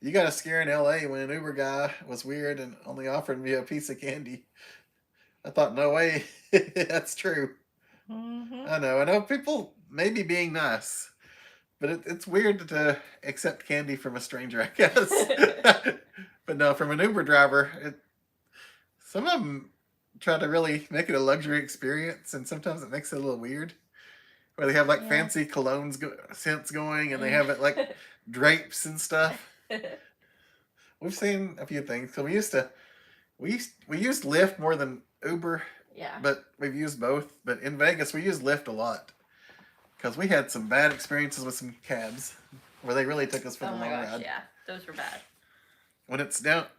You got a scare in LA when an Uber guy was weird and only offered me a piece of candy. I thought, no way. That's true. Mm-hmm. I know people may be being nice, But it's weird to accept candy from a stranger, I guess. But no, from an Uber driver, some of them try to really make it a luxury experience, and sometimes it makes it a little weird. Where they have like Yeah. fancy colognes scents going, and they have it like drapes and stuff. We've seen a few things. So we used Lyft more than Uber, Yeah. but we've used both. But in Vegas, we use Lyft a lot because we had some bad experiences with some cabs where they really took us for Oh the my long gosh, ride. yeah. Those were bad. When it's down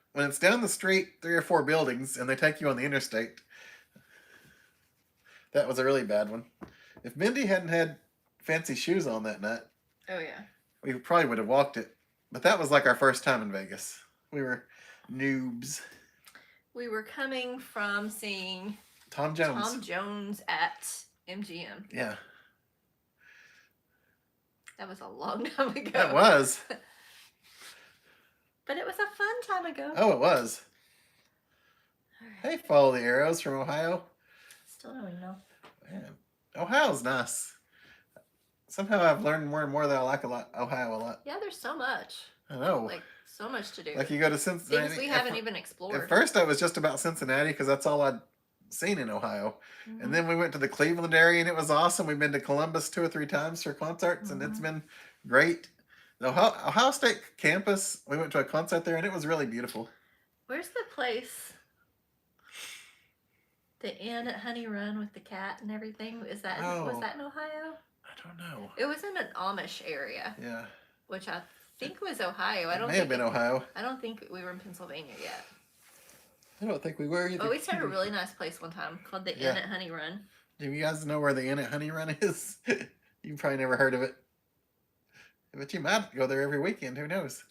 the street 3 or 4 buildings and they take you on the interstate, that was a really bad one. If Mindy hadn't had fancy shoes on that night, Oh yeah. we probably would have walked it. But that was like our first time in Vegas. We were noobs. We were coming from seeing Tom Jones. Tom Jones at MGM. Yeah. That was a long time ago. That was. But it was a fun time ago. Oh, it was. Hey, Follow the Arrows from Ohio. Still don't even know. Man, Ohio's nice. Somehow I've learned more and more that I like Ohio a lot. Yeah, there's so much. I know. Like, so much to do. Like you go to Cincinnati. Things we haven't even explored. At first I was just about Cincinnati because that's all I'd seen in Ohio. Mm-hmm. And then we went to the Cleveland area and it was awesome. We've been to Columbus 2 or 3 times for concerts and it's been great. The Ohio State campus, we went to a concert there and it was really beautiful. Where's the place? The inn at Honey Run with the cat and everything. Was that in Ohio? I don't know. It was in an Amish area. Yeah. Which I think was Ohio. It may have been Ohio. I don't think we were in Pennsylvania yet. I don't think we were either. Oh, we started a really nice place one time called the Inn at Honey Run. Do you guys know where the Inn at Honey Run is? You've probably never heard of it. But you might go there every weekend. Who knows?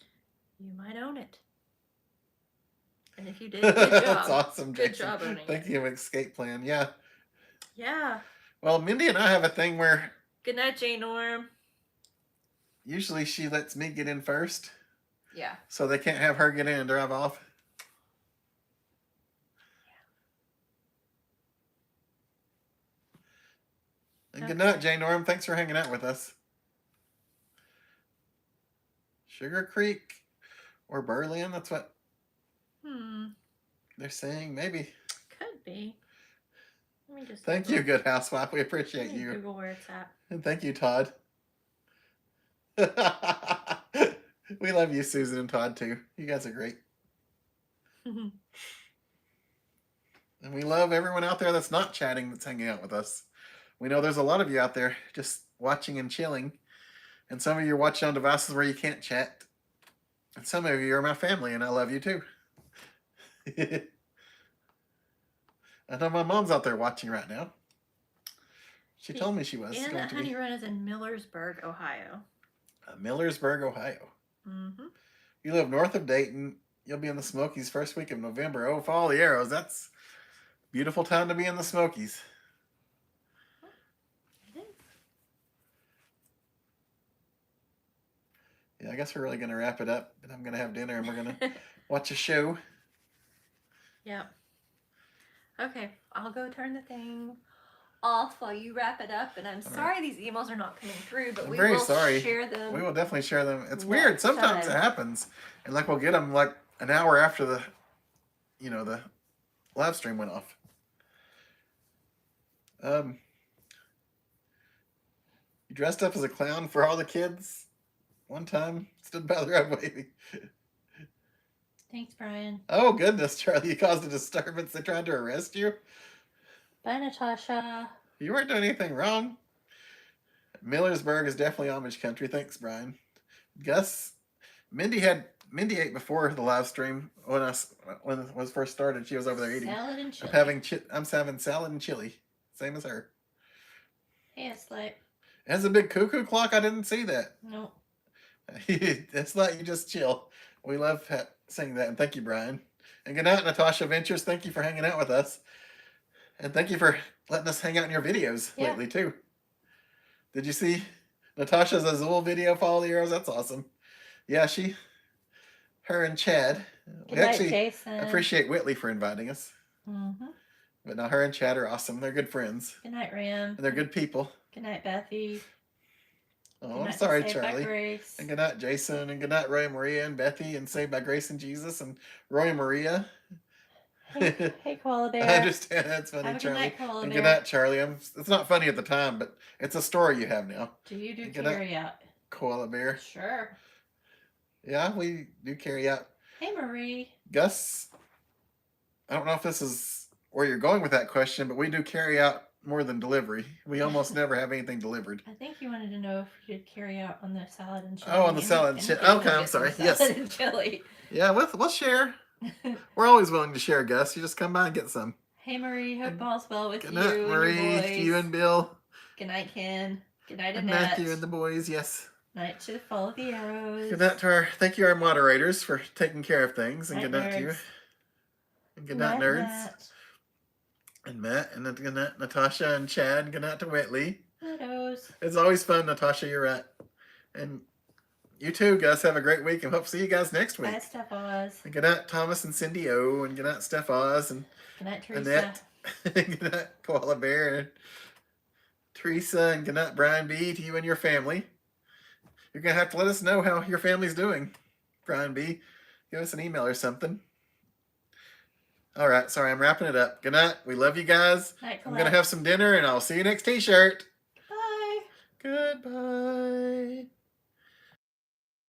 You might own it. And if you did, good job. That's awesome, Jason. Good job owning Thank it. you, an escape plan. Yeah. Yeah. Well, Mindy and I have a thing where Good night, J. Norm. usually she lets me get in first. Yeah. So they can't have her get in and drive off. And good night, Jay Norm. Thanks for hanging out with us. Sugar Creek or Berlin, that's what they're saying. Maybe. Could be. Let me just Thank you, good housewife. We appreciate you. Google where it's at. And thank you, Todd. We love you, Susan and Todd, too. You guys are great. And we love everyone out there that's not chatting, that's hanging out with us. We know there's a lot of you out there just watching and chilling. And some of you are watching on devices where you can't chat. And some of you are my family, and I love you too. I know my mom's out there watching right now. She told me she was. Inn at Honey Run is in Millersburg, Ohio. Millersburg, Ohio. Mm-hmm. You live north of Dayton. You'll be in the Smokies first week of November. Oh, Follow the Arrows. That's a beautiful time to be in the Smokies. It is. Yeah, I guess we're really going to wrap it up. And I'm going to have dinner and we're going to watch a show. Yeah. Okay, I'll go turn the thing off while you wrap it up. And I'm sorry these emails are not coming through, but we will share them. We will definitely share them. It's weird. Sometimes it happens. And like we'll get them like an hour after the live stream went off. You dressed up as a clown for all the kids one time. Stood by the road waving. Thanks, Brian. Oh, goodness, Charlie. You caused a disturbance. They tried to arrest you? Bye, Natasha. You weren't doing anything wrong. Millersburg is definitely Amish country. Thanks, Brian. Gus, Mindy ate before the live stream when it was first started. She was over there eating. Salad and chili. I'm having salad and chili. Same as her. Hey, it's like... It has a big cuckoo clock. I didn't see that. No. It's like you just chill. We love saying that. And thank you, Brian. And good night, Natasha Ventures. Thank you for hanging out with us. And thank you for letting us hang out in your videos lately, too. Did you see Natasha's Azul video, Follow the Arrows? That's awesome. Yeah, her and Chad. Good We night, actually Jason. appreciate Whitley for inviting us. Mm-hmm. But now her and Chad are awesome. They're good friends. Good night, Ram. And they're good people. Good night, Bethy. Oh, Good I'm night to sorry, Saved by Charlie. Grace. And good night, Jason. And good night, Roy, Maria, and Bethy, and Saved by Grace and Jesus, and Roy and Maria. Hey, Koala I Bear. understand. That's funny, Have a good Charlie. night, Koala And Bear. good night, Charlie. It's not funny at the time, but it's a story you have now. Do you do And good night, carry out? Koala Bear. Sure. Yeah, we do carry out. Hey, Marie. Gus, I don't know if this is where you're going with that question, but we do carry out more than delivery. We almost never have anything delivered. I think you wanted to know if you did carry out on the salad and chili. Oh, on the salad and chili. Okay, I'm sorry. Yes. Salad and chili. Yeah, we'll share. We're always willing to share, Gus. You just come by and get some. Hey, Marie. Hope all's well with Good you night, and Marie. your boys. You and Bill. Good night, Ken. Good night, And Annette. Matthew and the boys. Yes. Night to Follow the Arrows. Good night to thank you, our moderators, for taking care of things. And Night, good night to you. nerds. And good night, nerds. Matt. And Matt. And good night, Natasha and Chad. And good night to Whitley. Kiddos. It's always fun, Natasha. You're right. And you too, Gus. Have a great week, and hope to see you guys next week. Bye, Steph Oz. And good night, Thomas and Cindy O. And good night, Steph Oz. And Good night, Teresa. Annette. Good night, Koala Bear. And Teresa. And good night, Brian B. To you and your family. You're going to have to let us know how your family's doing, Brian B. Give us an email or something. All right. Sorry, I'm wrapping it up. Good night. We love you guys. Night, I'm going to have some dinner, and I'll see you next t-shirt. Bye. Goodbye.